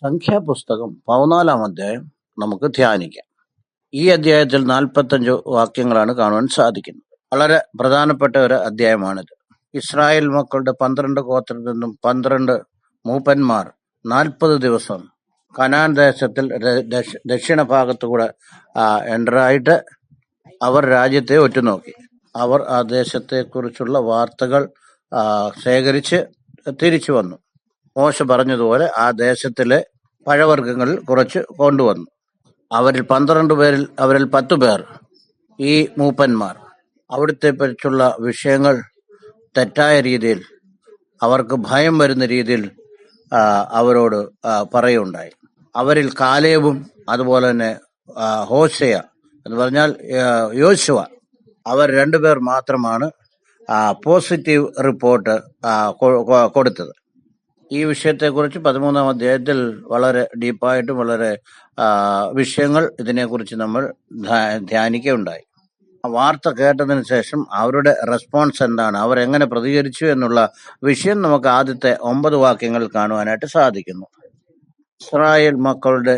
സംഖ്യാപുസ്തകം 14 അധ്യായം നമുക്ക് ധ്യാനിക്കാം. ഈ അധ്യായത്തിൽ 45 വാക്യങ്ങളാണ് കാണുവാൻ സാധിക്കുന്നത്. വളരെ പ്രധാനപ്പെട്ട ഒരു അധ്യായമാണിത്. ഇസ്രായേൽ മക്കളുടെ 12 ഗോത്രത്തിൽ നിന്നും 12 മൂപ്പന്മാർ 40 ദിവസം കനാൻ ദേശത്തിൽ ദക്ഷിണ ഭാഗത്തുകൂടെ എൻ്ററായിട്ട് അവർ രാജ്യത്തെ ഒറ്റുനോക്കി. അവർ ആ ദേശത്തെക്കുറിച്ചുള്ള വാർത്തകൾ ശേഖരിച്ച് തിരിച്ചു വന്നു. മോശ പറഞ്ഞതുപോലെ ആ ദേശത്തിലെ പഴവർഗ്ഗങ്ങളിൽ കുറച്ച് കൊണ്ടുവന്നു. അവരിൽ 12 പേരിൽ 10 പേർ ഈ മൂപ്പന്മാർ അവിടുത്തെ പറ്റിയുള്ള വിഷയങ്ങൾ തെറ്റായ രീതിയിൽ, അവർക്ക് ഭയം വരുന്ന രീതിയിൽ അവരോട് പറയുണ്ടായി. അവരിൽ കാലേബും അതുപോലെ തന്നെ ഹോശയ എന്ന് പറഞ്ഞാൽ യോശുവ, അവർ 2 പേർ മാത്രമാണ് പോസിറ്റീവ് റിപ്പോർട്ട് കൊടുത്തത്. ഈ വിഷയത്തെക്കുറിച്ച് 13-ാം അധ്യായത്തിൽ വളരെ ഡീപ്പായിട്ടും വളരെ വിഷയങ്ങൾ ഇതിനെക്കുറിച്ച് നമ്മൾ ധ്യാനിക്കുകയുണ്ടായി. വാർത്ത കേട്ടതിന് ശേഷം അവരുടെ റെസ്പോൺസ് എന്താണ്, അവരെങ്ങനെ പ്രതികരിച്ചു എന്നുള്ള വിഷയം നമുക്ക് ആദ്യത്തെ 9 വാക്യങ്ങളിൽ കാണുവാനായിട്ട് സാധിക്കുന്നു. ഇസ്രായേൽ മക്കളുടെ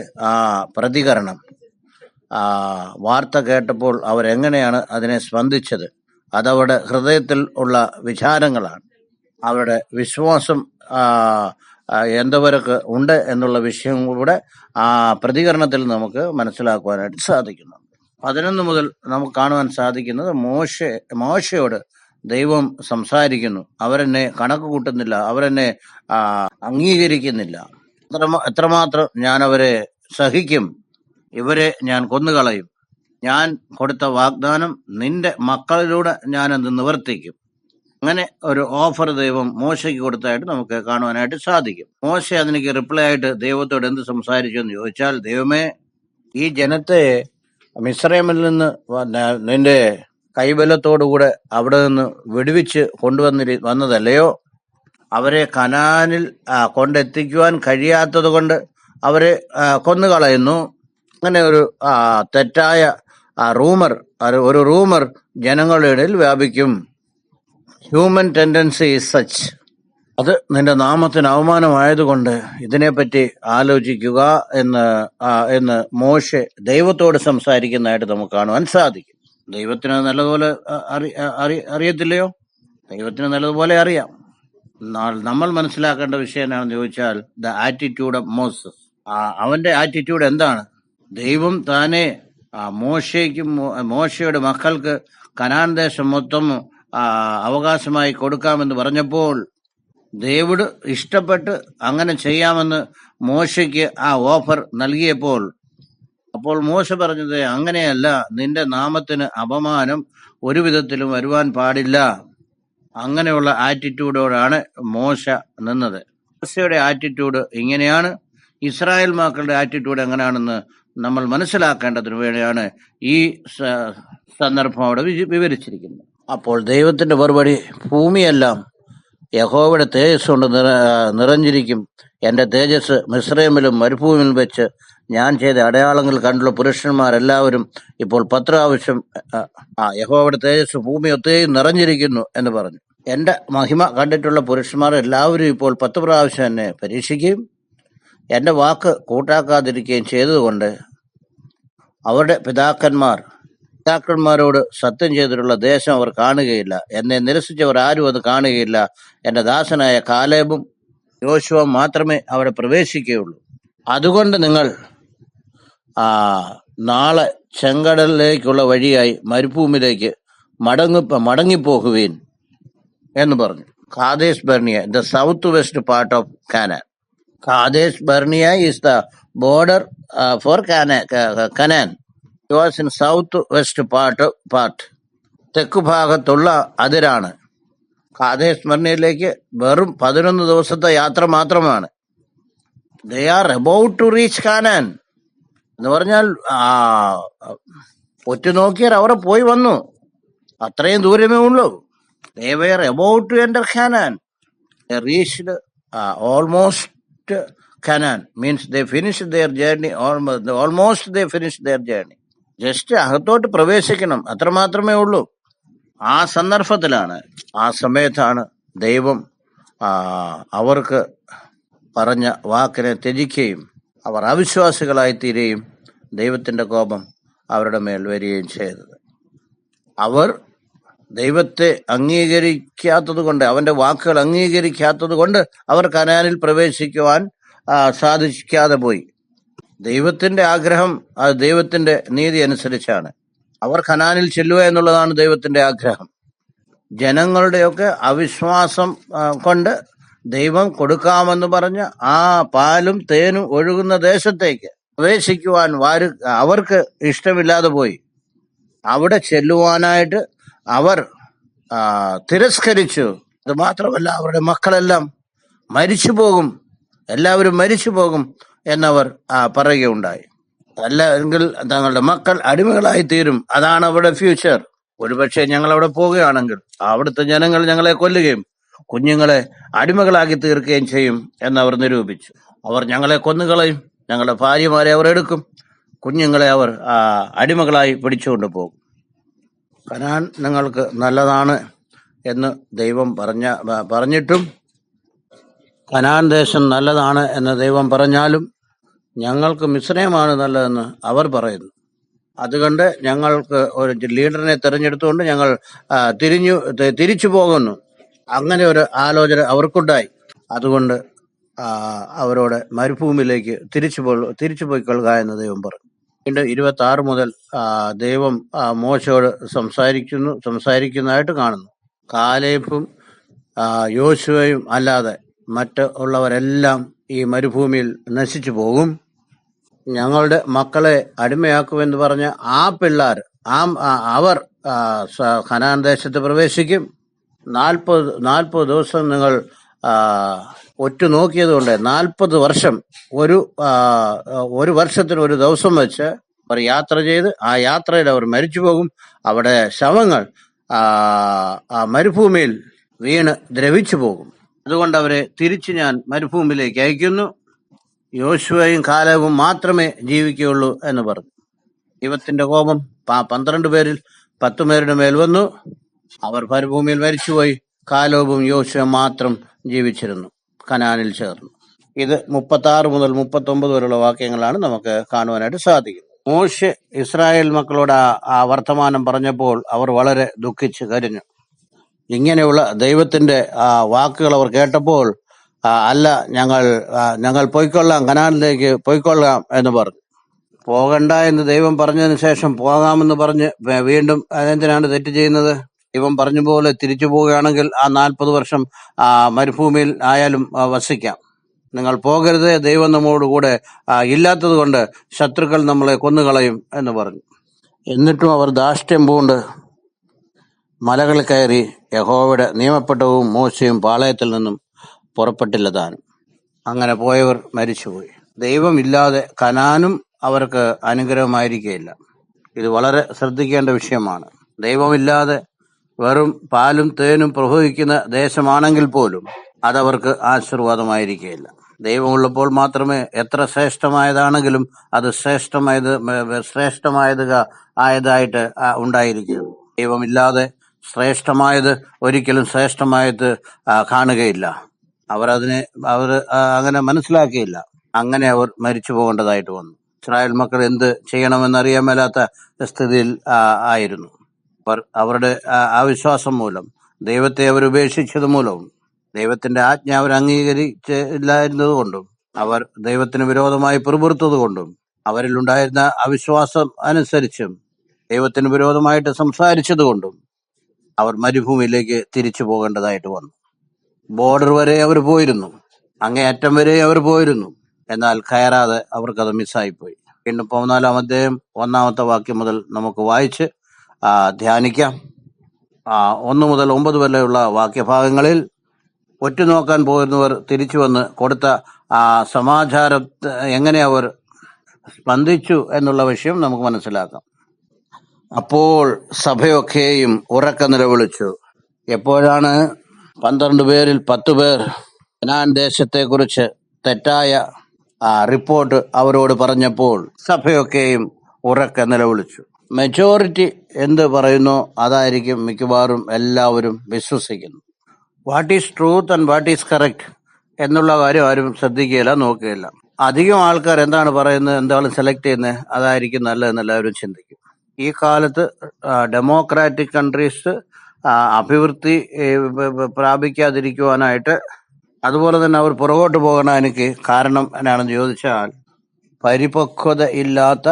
പ്രതികരണം, വാർത്ത കേട്ടപ്പോൾ അവരെങ്ങനെയാണ് അതിനെ സ്പന്ദിച്ചത്, അതവരുടെ ഹൃദയത്തിൽ ഉള്ള വിചാരങ്ങളാണ്. അവരുടെ വിശ്വാസം എന്തവരൊക്കെ ഉണ്ട് എന്നുള്ള വിഷയം കൂടെ ആ പ്രതികരണത്തിൽ നമുക്ക് മനസ്സിലാക്കുവാനായിട്ട് സാധിക്കുന്നു. 11 മുതൽ നമുക്ക് കാണുവാൻ സാധിക്കുന്നത് മോശയോട് ദൈവം സംസാരിക്കുന്നു. അവരെന്നെ കണക്ക് കൂട്ടുന്നില്ല, അവരെന്നെ അംഗീകരിക്കുന്നില്ല, എത്രമാത്രം ഞാൻ അവരെ സഹിക്കും, ഇവരെ ഞാൻ കൊന്നുകളയും, ഞാൻ കൊടുത്ത വാഗ്ദാനം നിന്റെ മക്കളിലൂടെ ഞാനത് നിവർത്തിക്കും. അങ്ങനെ ഒരു ഓഫർ ദൈവം മോശയ്ക്ക് കൊടുത്തായിട്ട് നമുക്ക് കാണുവാനായിട്ട് സാധിക്കും. മോശ അതിലേക്ക് റിപ്ലൈ ആയിട്ട് ദൈവത്തോട് എന്ത് സംസാരിച്ചു എന്ന് ചോദിച്ചാൽ, ദൈവമേ, ഈ ജനത്തെ മിസ്രൈമിൽ നിന്ന് നിന്റെ കൈബലത്തോടുകൂടെ അവിടെ നിന്ന് വിടുവിച്ച് വന്നതല്ലയോ? അവരെ കനാനിൽ കൊണ്ടെത്തിക്കുവാൻ കഴിയാത്തത് കൊണ്ട് അവരെ കൊന്നുകളയുന്നു. അങ്ങനെ ഒരു തെറ്റായ ഒരു റൂമർ ജനങ്ങളുടെ ഇടയിൽ വ്യാപിക്കും. Human tendency is such. അത് നിന്റെ നാമത്തിന് അവമാനമായതുകൊണ്ട് ഇതിനെപ്പറ്റി ആലോചിക്കുക എന്ന് മോശെ ദൈവത്തോട് സംസാരിക്കുന്നതായിട്ട് നമുക്ക് കാണുവാൻ സാധിക്കും. ദൈവത്തിന് നല്ലതുപോലെ അറിയത്തില്ലയോ? ദൈവത്തിന് നല്ലതുപോലെ അറിയാം. നമ്മൾ മനസ്സിലാക്കേണ്ട വിഷയം എന്താണെന്ന് ചോദിച്ചാൽ, ദ ആറ്റിറ്റ്യൂഡ് ഓഫ് മോസസ്. അവന്റെ ആറ്റിറ്റ്യൂഡ് എന്താണ്? ദൈവം താനെ മോശയുടെ മക്കൾക്ക് കനാൻ ദേശം മൊത്തം അവകാശമായി കൊടുക്കാമെന്ന് പറഞ്ഞപ്പോൾ ദൈവം ഇഷ്ടപ്പെട്ട് അങ്ങനെ ചെയ്യാമെന്ന് മോശയ്ക്ക് ആ ഓഫർ നൽകിയപ്പോൾ, അപ്പോൾ മോശ പറഞ്ഞത്, അങ്ങനെയല്ല, നിന്റെ നാമത്തിന് അപമാനം ഒരു വിധത്തിലും വരുവാൻ പാടില്ല. അങ്ങനെയുള്ള ആറ്റിറ്റ്യൂഡോടാണ് മോശ നിന്നത്. മോശയുടെ ആറ്റിറ്റ്യൂഡ് ഇങ്ങനെയാണ്. ഇസ്രായേൽ മക്കളുടെ ആറ്റിറ്റ്യൂഡ് എങ്ങനെയാണെന്ന് നമ്മൾ മനസ്സിലാക്കേണ്ടതിന് വേണ്ടിയാണ് ഈ സന്ദർഭം അവിടെ വിവരിച്ചിരിക്കുന്നത്. അപ്പോൾ ദൈവത്തിന്റെ മറുപടി, ഭൂമിയെല്ലാം യഹോവയുടെ തേജസ് കൊണ്ട് നിറഞ്ഞിരിക്കും. എന്റെ തേജസ് മിസ്രൈമിലും മരുഭൂമിയിലും വെച്ച് ഞാൻ ചെയ്ത അടയാളങ്ങൾ കണ്ടുള്ള പുരുഷന്മാരെല്ലാവരും ഇപ്പോൾ 10 പ്രാവശ്യം യഹോവയുടെ തേജസ് ഭൂമി ഒത്തേയും നിറഞ്ഞിരിക്കുന്നു എന്ന് പറഞ്ഞു. എന്റെ മഹിമ കണ്ടിട്ടുള്ള പുരുഷന്മാർ എല്ലാവരും ഇപ്പോൾ 10 പ്രാവശ്യം എന്നെ പരീക്ഷിക്കുകയും എന്റെ വാക്ക് കൂട്ടാക്കാതിരിക്കുകയും ചെയ്തതുകൊണ്ട് അവരുടെ പിതാക്കന്മാരോട് സത്യം ചെയ്തിട്ടുള്ള ദേശം അവർ കാണുകയില്ല. എന്നെ നിരസിച്ചവർ ആരും അത് കാണുകയില്ല. എന്റെ ദാസനായ കാലേബും യോശുവ മാത്രമേ അവിടെ പ്രവേശിക്കുകയുള്ളൂ. അതുകൊണ്ട് നിങ്ങൾ നാളെ ചെങ്കടലിലേക്കുള്ള വഴിയായി മരുഭൂമിയിലേക്ക് മടങ്ങിപ്പോകുവീൻ എന്ന് പറഞ്ഞു. Kadesh Barnea, the south west part of Canaan. Kadesh Barnea is the border for Canaan. It was in south west part. തെക്കു ഭാഗത്തുള്ള അതിരാണ്. കാദേശ് ബർണിയയിലേക്ക് വെറും 11 ദിവസത്തെ യാത്ര മാത്രമാണ്. They are about to reach Canaan എന്ന് പറഞ്ഞാൽ ഒറ്റുനോക്കിയാൽ അവിടെ പോയി വന്നു, അത്രയും ദൂരമേ ഉള്ളൂ. They were about to enter Canaan. They reached almost Canaan, means they finished their journey. Almost they finished their journey. Just അകത്തോട്ട് പ്രവേശിക്കണം, അത്രമാത്രമേ ഉള്ളൂ. ആ സന്ദർഭത്തിലാണ്, ആ സമയത്താണ് ദൈവം അവർക്ക് പറഞ്ഞ വാക്കിനെ ത്യജിക്കുകയും അവർ അവിശ്വാസികളായി തീരുകയും ദൈവത്തിന്റെ കോപം അവരുടെ മേൽ വരികയും ചെയ്തത്. അവർ ദൈവത്തെ അംഗീകരിക്കാത്തത് കൊണ്ട്, അവന്റെ വാക്കുകൾ അംഗീകരിക്കാത്തത് കൊണ്ട് അവർ കനാനിൽ പ്രവേശിക്കുവാൻ സാധിക്കാതെ പോയി. ദൈവത്തിന്റെ ആഗ്രഹം അത് ദൈവത്തിന്റെ നീതി അനുസരിച്ചാണ്. അവർ കനാനിൽ ചെല്ലുക എന്നുള്ളതാണ് ദൈവത്തിന്റെ ആഗ്രഹം. ജനങ്ങളുടെയൊക്കെ അവിശ്വാസം കൊണ്ട് ദൈവം കൊടുക്കാമെന്ന് പറഞ്ഞ് ആ പാലും തേനും ഒഴുകുന്ന ദേശത്തേക്ക് പ്രവേശിക്കുവാൻ അവർക്ക് ഇഷ്ടമില്ലാതെ പോയി. അവിടെ ചെല്ലുവാനായിട്ട് അവർ തിരസ്കരിച്ചു. അത് മാത്രമല്ല, അവരുടെ മക്കളെല്ലാം മരിച്ചു പോകും, എല്ലാവരും മരിച്ചു പോകും എന്നവർ പറയുകയുണ്ടായി. അല്ല എങ്കിൽ തങ്ങളുടെ മക്കൾ അടിമകളായി തീരും, അതാണ് അവരുടെ ഫ്യൂച്ചർ. ഒരുപക്ഷെ ഞങ്ങൾ അവിടെ പോവുകയാണെങ്കിൽ അവിടുത്തെ ജനങ്ങൾ ഞങ്ങളെ കൊല്ലുകയും കുഞ്ഞുങ്ങളെ അടിമകളാക്കി തീർക്കുകയും ചെയ്യും എന്നവർ നിരൂപിച്ചു. അവർ ഞങ്ങളെ കൊന്നുകളയും, ഞങ്ങളുടെ ഭാര്യമാരെ അവർ എടുക്കും, കുഞ്ഞുങ്ങളെ അവർ അടിമകളായി പിടിച്ചുകൊണ്ട് പോകും. കനാൻ നിങ്ങൾക്ക് നല്ലതാണ് എന്ന് ദൈവം പറഞ്ഞിട്ടും, കനാൻ ദേശം നല്ലതാണ് എന്ന് ദൈവം പറഞ്ഞാലും ഞങ്ങൾക്ക് മിസ്രൈമാണ് നല്ലതെന്ന് അവർ പറയുന്നു. അതുകൊണ്ട് ഞങ്ങൾക്ക് ഒരു ലീഡറിനെ തെരഞ്ഞെടുത്തുകൊണ്ട് ഞങ്ങൾ തിരിച്ചു പോകുന്നു. അങ്ങനെ ഒരു ആലോചന അവർക്കുണ്ടായി. അതുകൊണ്ട് അവരോട് മരുഭൂമിയിലേക്ക് തിരിച്ചു പോയിക്കൊള്ളുക എന്ന് ദൈവം പറഞ്ഞു. വീണ്ടും 26 മുതൽ ദൈവം മോശയോട് സംസാരിക്കുന്നതായിട്ട് കാണുന്നു. കാലേബും യോശുവയും അല്ലാതെ മറ്റുള്ളവരെല്ലാം ഈ മരുഭൂമിയിൽ നശിച്ചു പോകും. ഞങ്ങളുടെ മക്കളെ അടിമയാക്കുമെന്ന് പറഞ്ഞ ആ പിള്ളേർ അവർ കനാൻ ദേശത്ത് പ്രവേശിക്കും. 40 ദിവസം നിങ്ങൾ ഒറ്റുനോക്കിയത് കൊണ്ട് 40 വർഷം ഒരു വർഷത്തിന് ഒരു ദിവസം വെച്ച് അവർ യാത്ര ചെയ്ത് ആ യാത്രയിൽ അവർ മരിച്ചു പോകും. അവിടെ ശവങ്ങൾ മരുഭൂമിയിൽ വീണ് ദ്രവിച്ചു പോകും. അതുകൊണ്ട് അവരെ തിരിച്ച് ഞാൻ മരുഭൂമിയിലേക്ക് അയക്കുന്നു. യോശുവയും കാലേബും മാത്രമേ ജീവിക്കുകയുള്ളൂ എന്ന് പറഞ്ഞു. ദൈവത്തിന്റെ കോപം 12 പേരിൽ 10 പേരുടെ മേൽ വന്നു. അവർ മരുഭൂമിയിൽ മരിച്ചുപോയി. കാലേബും യോശുവയും മാത്രം ജീവിച്ചിരുന്നു, കനാനിൽ ചേർന്നു. ഇത് 36 മുതൽ 39 വരെയുള്ള വാക്യങ്ങളാണ് നമുക്ക് കാണുവാനായിട്ട് സാധിക്കുന്നത്. മോശെ ഇസ്രായേൽ മക്കളോട് ആ വർത്തമാനം പറഞ്ഞപ്പോൾ അവർ വളരെ ദുഃഖിച്ച് കരഞ്ഞു. ഇങ്ങനെയുള്ള ദൈവത്തിന്റെ വാക്കുകൾ അവർ കേട്ടപ്പോൾ അല്ല, ഞങ്ങൾ പോയിക്കൊള്ളാം, കനാനിലേക്ക് പോയിക്കൊള്ളാം എന്ന് പറഞ്ഞു. പോകണ്ട എന്ന് ദൈവം പറഞ്ഞതിന് ശേഷം പോകാമെന്ന് പറഞ്ഞ് വീണ്ടും അതെന്തിനാണ് തെറ്റ് ചെയ്യുന്നത്? ദൈവം പറഞ്ഞ പോലെ തിരിച്ചു പോവുകയാണെങ്കിൽ ആ 40 വർഷം മരുഭൂമിയിൽ ആയാലും വസിക്കാം. നിങ്ങൾ പോകരുത്, ദൈവം നമ്മോട് കൂടെ ഇല്ലാത്തത് കൊണ്ട് ശത്രുക്കൾ നമ്മളെ കൊന്നുകളയും എന്ന് പറഞ്ഞു. എന്നിട്ടും അവർ ധാർഷ്ട്യം പൂണ്ട് മലകളിൽ കയറി യഹോവയുടെ നിയമപ്പെട്ടവും മോശയും പാളയത്തിൽ നിന്നും പുറപ്പെട്ടില്ല താനും. അങ്ങനെ പോയവർ മരിച്ചുപോയി. ദൈവമില്ലാതെ കനാനും അവർക്ക് അനുഗ്രഹമായിരിക്കുകയില്ല. ഇത് വളരെ ശ്രദ്ധിക്കേണ്ട വിഷയമാണ്. ദൈവമില്ലാതെ വെറും പാലും തേനും പ്രവഹിക്കുന്ന ദേശമാണെങ്കിൽ പോലും അതവർക്ക് ആശീർവാദമായിരിക്കുകയില്ല. ദൈവമുള്ളപ്പോൾ മാത്രമേ എത്ര ശ്രേഷ്ഠമായതാണെങ്കിലും അത് ശ്രേഷ്ഠമായതായിട്ട് ഉണ്ടായിരിക്കുകയുള്ളൂ. ദൈവമില്ലാതെ ശ്രേഷ്ഠമായത് ഒരിക്കലും ശ്രേഷ്ഠമായത് കാണുകയില്ല. അവർ അങ്ങനെ മനസ്സിലാക്കിയില്ല. അങ്ങനെ അവർ മരിച്ചു പോകേണ്ടതായിട്ട് വന്നു. ഇസ്രായേൽ മക്കൾ എന്ത് ചെയ്യണമെന്നറിയാൻ മേലാത്ത സ്ഥിതിയിൽ ആയിരുന്നു. അവരുടെ അവിശ്വാസം മൂലം, ദൈവത്തെ അവർ ഉപേക്ഷിച്ചത് മൂലവും, ദൈവത്തിന്റെ ആജ്ഞ അവർ അംഗീകരിച്ചില്ലായിരുന്നത് കൊണ്ടും, അവർ ദൈവത്തിന് വിരോധമായി പിറുപിറുത്തത് കൊണ്ടും, അവരിലുണ്ടായിരുന്ന അവിശ്വാസം അനുസരിച്ചും ദൈവത്തിന് വിരോധമായിട്ട് സംസാരിച്ചത് കൊണ്ടും അവർ മരുഭൂമിയിലേക്ക് തിരിച്ചു പോകേണ്ടതായിട്ട് വന്നു. ബോർഡർ വരെ അവർ പോയിരുന്നു, അങ്ങേയറ്റം വരെ അവർ പോയിരുന്നു. എന്നാൽ കയറാതെ അവർക്കത് മിസ്സായിപ്പോയി. വീണ്ടും 14-ാം അധ്യായം 1-ാമത്തെ വാക്യം മുതൽ നമുക്ക് വായിച്ച് ധ്യാനിക്കാം. 1 മുതൽ 9 വരെയുള്ള വാക്യഭാഗങ്ങളിൽ ഒറ്റുനോക്കാൻ പോയിരുന്നവർ തിരിച്ചു വന്ന് കൊടുത്ത സമാചാരം എങ്ങനെ അവർ സ്പന്ദിച്ചു എന്നുള്ള വിഷയം നമുക്ക് മനസ്സിലാക്കാം. അപ്പോൾ സഭയൊക്കെയും ഉറക്ക നിലവിളിച്ചു. എപ്പോഴാണ് 12 പേരിൽ 10 പേർ കനാൻ ദേശത്തെക്കുറിച്ച് തെറ്റായ റിപ്പോർട്ട് അവരോട് പറഞ്ഞപ്പോൾ സഭയൊക്കെയും ഉറക്ക നിലവിളിച്ചു. മെജോറിറ്റി എന്ത് പറയുന്നു അതായിരിക്കും മിക്കവാറും എല്ലാവരും വിശ്വസിക്കുന്നു. What is truth and what is correct എന്നുള്ള കാര്യം ആരും ശ്രദ്ധിക്കുകയില്ല, നോക്കുകയില്ല. അധികം ആൾക്കാർ എന്താണ് പറയുന്നത്, എന്താണ് സെലക്ട് ചെയ്യുന്നത്, അതായിരിക്കും നല്ലതെന്ന് എല്ലാവരും ചിന്തിക്കും. ഈ കാലത്ത് ഡെമോക്രാറ്റിക് കൺട്രീസ് അഭിവൃദ്ധി പ്രാപിക്കാതിരിക്കുവാനായിട്ട്, അതുപോലെ തന്നെ അവർ പുറകോട്ട് പോകണ എനിക്ക് കാരണം എന്നാണെന്ന് ചോദിച്ചാൽ, പരിപക്വത ഇല്ലാത്ത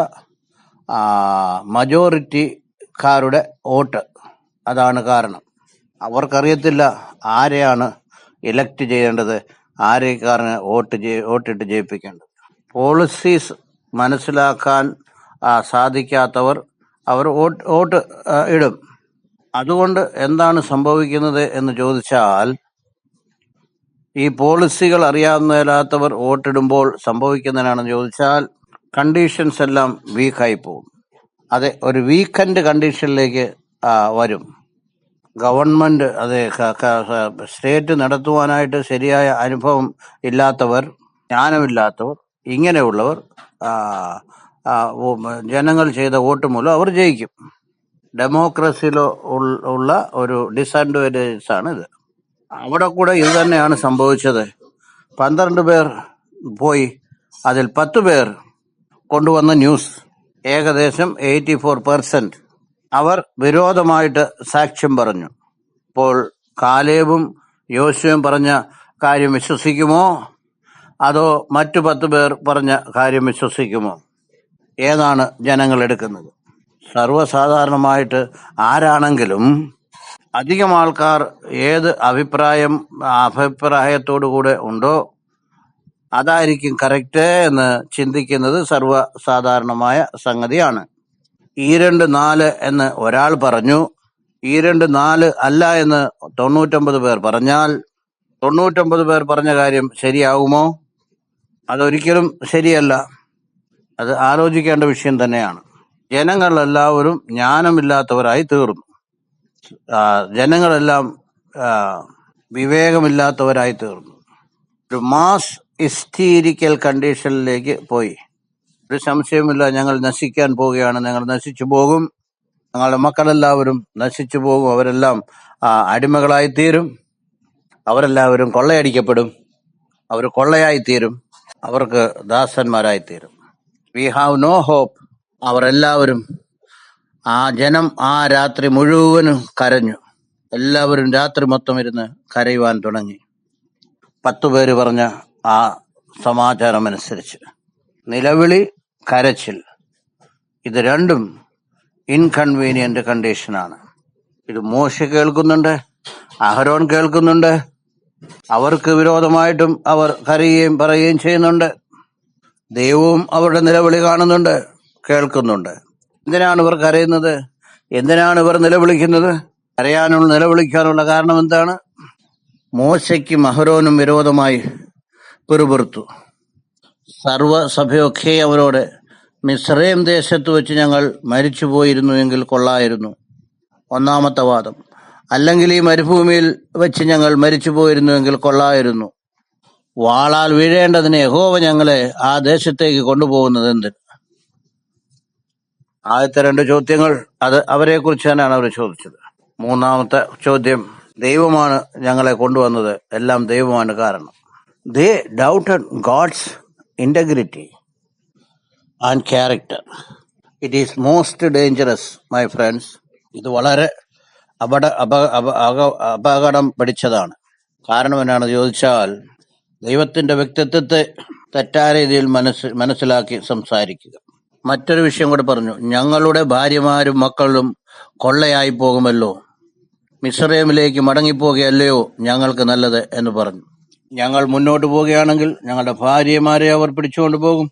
മജോറിറ്റിക്കാരുടെ വോട്ട്, അതാണ് കാരണം. അവർക്കറിയത്തില്ല ആരെയാണ് ഇലക്ട് ചെയ്യേണ്ടത്, ആരെക്കാരന് വോട്ടിട്ട് ജയിപ്പിക്കേണ്ടത്. പോളിസീസ് മനസ്സിലാക്കാൻ സാധിക്കാത്തവർ അവർ വോട്ട് ഇടും. അതുകൊണ്ട് എന്താണ് സംഭവിക്കുന്നത് എന്ന് ചോദിച്ചാൽ, ഈ പോളിസികൾ അറിയാവുന്നതില്ലാത്തവർ വോട്ടിടുമ്പോൾ സംഭവിക്കുന്നതിനാണെന്ന് ചോദിച്ചാൽ, കണ്ടീഷൻസ് എല്ലാം വീക്കായി പോകും. അതെ, ഒരു വീക്കൻഡ് കണ്ടീഷനിലേക്ക് വരും. ഗവൺമെന്റ്, അതെ, സ്റ്റേറ്റ് നടത്തുവാനായിട്ട് ശരിയായ അനുഭവം ഇല്ലാത്തവർ, ജ്ഞാനമില്ലാത്തവർ, ഇങ്ങനെയുള്ളവർ ജനങ്ങൾ ചെയ്ത വോട്ട് മൂലം അവർ ജയിക്കും. ഡെമോക്രസിയിലോ ഉള്ള ഒരു ഡിസഡ്വാൻറ്റേജസ് ആണ് ഇത്. അവിടെ കൂടെ ഇത് തന്നെയാണ് സംഭവിച്ചത്. 12 പേർ പോയി, അതിൽ 10 പേർ കൊണ്ടുവന്ന ന്യൂസ് ഏകദേശം 84% അവർ വിരോധമായിട്ട് സാക്ഷ്യം പറഞ്ഞു. അപ്പോൾ കാലേബും യോശുവയും പറഞ്ഞ കാര്യം വിശ്വസിക്കുമോ, അതോ മറ്റു 10 പേർ പറഞ്ഞ കാര്യം വിശ്വസിക്കുമോ? ഏതാണ് ജനങ്ങൾ എടുക്കുന്നത്? സർവ്വസാധാരണമായിട്ട് ആരാണെങ്കിലും അധികം ആൾക്കാർ ഏത് അഭിപ്രായത്തോടു കൂടെ ഉണ്ടോ അതായിരിക്കും കറക്റ്റ് എന്ന് ചിന്തിക്കുന്നത് സർവ്വസാധാരണമായ സംഗതിയാണ്. 2-4 എന്ന് ഒരാൾ പറഞ്ഞു, 2-4 അല്ല എന്ന് 99 പേർ പറഞ്ഞാൽ, 99 പേർ പറഞ്ഞ കാര്യം ശരിയാകുമോ? അതൊരിക്കലും ശരിയല്ല. അത് ആലോചിക്കേണ്ട വിഷയം തന്നെയാണ്. ജനങ്ങളെല്ലാവരും ജ്ഞാനമില്ലാത്തവരായി തീർന്നു. ജനങ്ങളെല്ലാം വിവേകമില്ലാത്തവരായി തീർന്നു. ഒരു മാസ് ഹിസ്റ്റീരിക്കൽ കണ്ടീഷനിലേക്ക് പോയി. ഒരു സംശയമില്ല, ഞങ്ങൾ നശിക്കാൻ പോവുകയാണ്, ഞങ്ങൾ നശിച്ചു പോകും, ഞങ്ങളുടെ മക്കളെല്ലാവരും നശിച്ചു പോകും, അവരെല്ലാം അടിമകളായി തീരും, അവരെല്ലാവരും കൊള്ളയടിക്കപ്പെടും, അവർ കൊള്ളയായി തീരും, അവർക്ക് ദാസന്മാരായി തീരും. We have no hope. അവരെല്ലാവരും, ജനം ആ രാത്രി മുഴുവനും കരഞ്ഞു. എല്ലാവരും രാത്രി മൊത്തം ഇരുന്ന് കരയുവാൻ തുടങ്ങി. 10 പേര് പറഞ്ഞ ആ സമാചാരം അനുസരിച്ച് നിലവിളി, കരച്ചിൽ, ഇത് രണ്ടും ഇൻകൺവീനിയന്റ് കണ്ടീഷനാണ്. ഇത് മോശെ കേൾക്കുന്നുണ്ട്, അഹരോൻ കേൾക്കുന്നുണ്ട്, അവർക്ക് വിരോധമായിട്ടും അവർ കരയുകയും പറയുകയും ചെയ്യുന്നുണ്ട്. ദൈവവും അവരുടെ നിലവിളി കാണുന്നുണ്ട്, കേൾക്കുന്നുണ്ട്. എന്തിനാണ് ഇവർ കരയുന്നത്? എന്തിനാണ് ഇവർ നിലവിളിക്കുന്നത്? നിലവിളിക്കാനുള്ള കാരണം എന്താണ്? മോശയ്ക്കും അഹരോനും വിരോധമായി പിറുപിറുത്തു. സർവ്വസഭയൊക്കെ അവരോട്, മിസ്രയീം ദേശത്ത് വെച്ച് ഞങ്ങൾ മരിച്ചു പോയിരുന്നു എങ്കിൽ കൊള്ളായിരുന്നു, ഒന്നാമത്തെ വാദം. അല്ലെങ്കിൽ ഈ മരുഭൂമിയിൽ വെച്ച് ഞങ്ങൾ മരിച്ചു പോയിരുന്നുവെങ്കിൽ കൊള്ളായിരുന്നു. വാളാൽ വീഴേണ്ടതിന് യഹോവ ഞങ്ങളെ ആ ദേശത്തേക്ക് കൊണ്ടുപോകുന്നത് എന്തിന്? ആദ്യത്തെ 2 ചോദ്യങ്ങൾ അത് അവരെ കുറിച്ച് തന്നെയാണ് അവർ ചോദിച്ചത്. മൂന്നാമത്തെ ചോദ്യം, ദൈവമാണ് ഞങ്ങളെ കൊണ്ടുവന്നത്, എല്ലാം ദൈവമാണ് കാരണം. They doubted God's integrity and character. It is most dangerous, my friends. ഇത് വളരെ അപകടം പിടിച്ചതാണ്. കാരണം എന്നാണെന്ന് ചോദിച്ചാൽ, ദൈവത്തിന്റെ വ്യക്തിത്വത്തെ തെറ്റായ രീതിയിൽ മനസ്സിലാക്കി സംസാരിക്കുക. മറ്റൊരു വിഷയം കൂടെ പറഞ്ഞു, ഞങ്ങളുടെ ഭാര്യമാരും മക്കളും കൊള്ളയായി പോകുമല്ലോ, മിസ്രയീമിലേക്ക് മടങ്ങിപ്പോകുകയല്ലയോ ഞങ്ങൾക്ക് നല്ലത് എന്ന് പറഞ്ഞു. ഞങ്ങൾ മുന്നോട്ട് പോവുകയാണെങ്കിൽ ഞങ്ങളുടെ ഭാര്യമാരെ അവർ പിടിച്ചുകൊണ്ട് പോകും,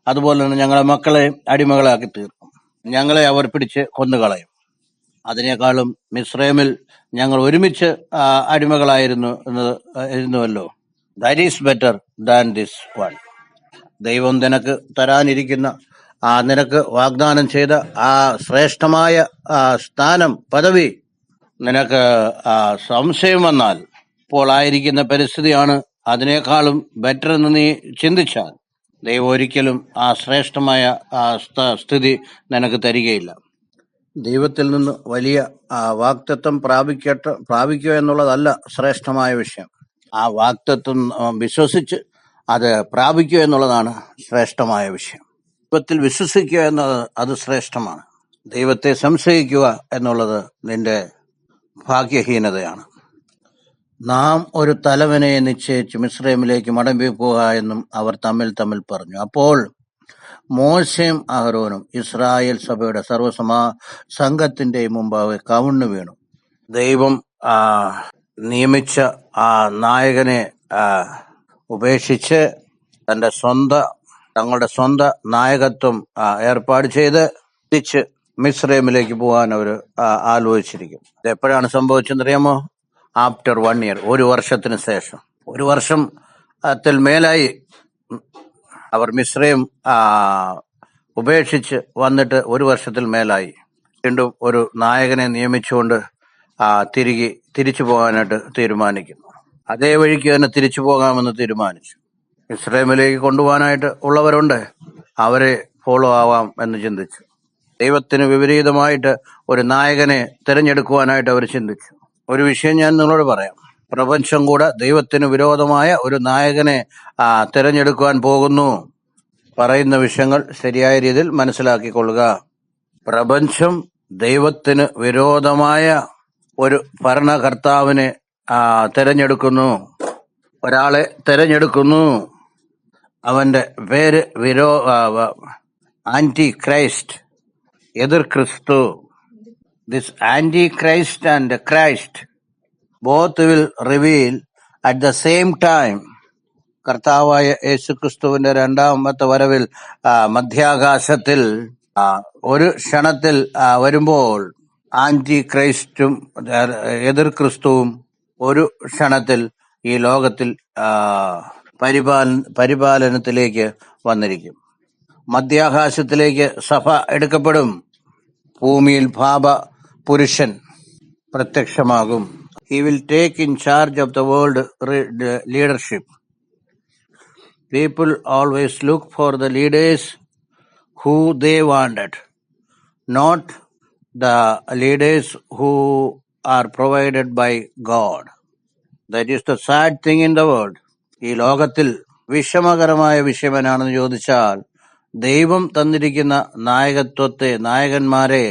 അതുപോലെ തന്നെ ഞങ്ങളുടെ മക്കളെ അടിമകളാക്കി തീർക്കും, ഞങ്ങളെ അവർ പിടിച്ച് കൊന്നുകളയും. മിസ്രയീമിൽ ഞങ്ങൾ ഒരുമിച്ച് അടിമകളായിരുന്നുവല്ലോ. That is better than this one. ദൈവം നിനക്ക് തരാനിരിക്കുന്ന നിനക്ക് വാഗ്ദാനം ചെയ്ത ആ ശ്രേഷ്ഠമായ സ്ഥാനം, പദവി, നിനക്ക് സംശയം വന്നാൽ, ഇപ്പോൾ ആയിരിക്കുന്ന പരിസ്ഥിതിയാണ് അതിനേക്കാളും ബെറ്റർ എന്ന് നീ ചിന്തിച്ചാൽ, ദൈവം ഒരിക്കലും ആ ശ്രേഷ്ഠമായ സ്ഥിതി നിനക്ക് തരികയില്ല. ദൈവത്തിൽ നിന്ന് വലിയ വാഗ്ദത്തം പ്രാപിക്കുക എന്നുള്ളതല്ല ശ്രേഷ്ഠമായ വിഷയം. ആ വാഗ്ദത്തം വിശ്വസിച്ച് അത് പ്രാപിക്കുക എന്നുള്ളതാണ് ശ്രേഷ്ഠമായ വിഷയം. ദൈവത്തിൽ വിശ്വസിക്കുക എന്നത് അത് ശ്രേഷ്ഠമാണ്. ദൈവത്തെ സംശയിക്കുക എന്നുള്ളത് നിന്റെ ഭാഗ്യഹീനതയാണ്. നാം ഒരു തലവനെ നിശ്ചയിച്ച് മിസ്രൈമിലേക്ക് മടങ്ങിപ്പോവുക എന്നും അവർ തമ്മിൽ പറഞ്ഞു. അപ്പോൾ മോശയും അഹരോനും ഇസ്രായേൽ സഭയുടെ സംഘത്തിന്റെ മുമ്പാകെ കവിണ്ണു വീണു. ദൈവം നിയമിച്ച ആ നായകനെ ഉപേക്ഷിച്ച് തങ്ങളുടെ സ്വന്തം നായകത്വം ഏർപ്പാട് ചെയ്ത് തിരിച്ച് മിസ്രൈമിലേക്ക് പോകാൻ അവർ ആലോചിച്ചിരിക്കും. ഇത് എപ്പോഴാണ് സംഭവിച്ചെന്നറിയാമോ? ആഫ്റ്റർ 1 year, 1 വർഷത്തിന് ശേഷം. 1 വർഷത്തിൽ മേലായി അവർ മിസ്രൈം ഉപേക്ഷിച്ച് വന്നിട്ട് 1 വർഷത്തിൽ മേലായി. വീണ്ടും ഒരു നായകനെ നിയമിച്ചുകൊണ്ട് തിരിച്ചു പോകാനായിട്ട് തീരുമാനിക്കുന്നു. അതേ വഴിക്ക് തന്നെ തിരിച്ചു പോകാമെന്ന് തീരുമാനിച്ചു. മിസ്രൈമിലേക്ക് കൊണ്ടുപോകാനായിട്ട് ഉള്ളവരുണ്ട്, അവരെ ഫോളോ ആവാം എന്ന് ചിന്തിച്ചു. ദൈവത്തിന് വിപരീതമായിട്ട് ഒരു നായകനെ തിരഞ്ഞെടുക്കുവാനായിട്ട് അവർ ചിന്തിച്ചു. ഒരു വിഷയം ഞാൻ നിങ്ങളോട് പറയാം. പ്രപഞ്ചം കൂടെ ദൈവത്തിന് വിരോധമായ ഒരു നായകനെ തിരഞ്ഞെടുക്കുവാൻ പോകുന്നു. പറയുന്ന വിഷയങ്ങൾ ശരിയായ രീതിയിൽ മനസ്സിലാക്കിക്കൊള്ളുക. പ്രപഞ്ചം ദൈവത്തിന് വിരോധമായ ഒരു ഭരണകർത്താവിനെ തിരഞ്ഞെടുക്കുന്നു, ഒരാളെ തിരഞ്ഞെടുക്കുന്നു. അവന്റെ പേര് ആന്റി ക്രൈസ്റ്റ്, എതിർ ക്രിസ്തു. This Antichrist and Christ both will reveal at the same time. കർത്താവായ യേശുക്രിസ്തുവിന്റെ രണ്ടാമത്തെ വരവിൽ മധ്യാകാശത്തിൽ ഒരു ക്ഷണത്തിൽ വരുമ്പോൾ ആന്റി ക്രൈസ്റ്റും എതിർ ക്രിസ്തുവും ഒരു ക്ഷണത്തിൽ ഈ ലോകത്തിൽ പരിപാലനത്തിലേക്ക് വന്നിരിക്കും. മധ്യാകാശത്തിലേക്ക് സഭ എടുക്കപ്പെടും. ഭൂമിയിൽ പുരുഷൻ പ്രത്യക്ഷമാകും. He will take in charge of the world leadership. People always look for the leaders who they wanted, not the leaders who are provided by God. That is the sad thing in the world. ഈ ലോകത്തിൽ വിഷമകരമായ വിഷയം എന്നാണെന്ന് ചോദിച്ചാൽ, ദൈവം തന്നിരിക്കുന്ന നായകന്മാരെ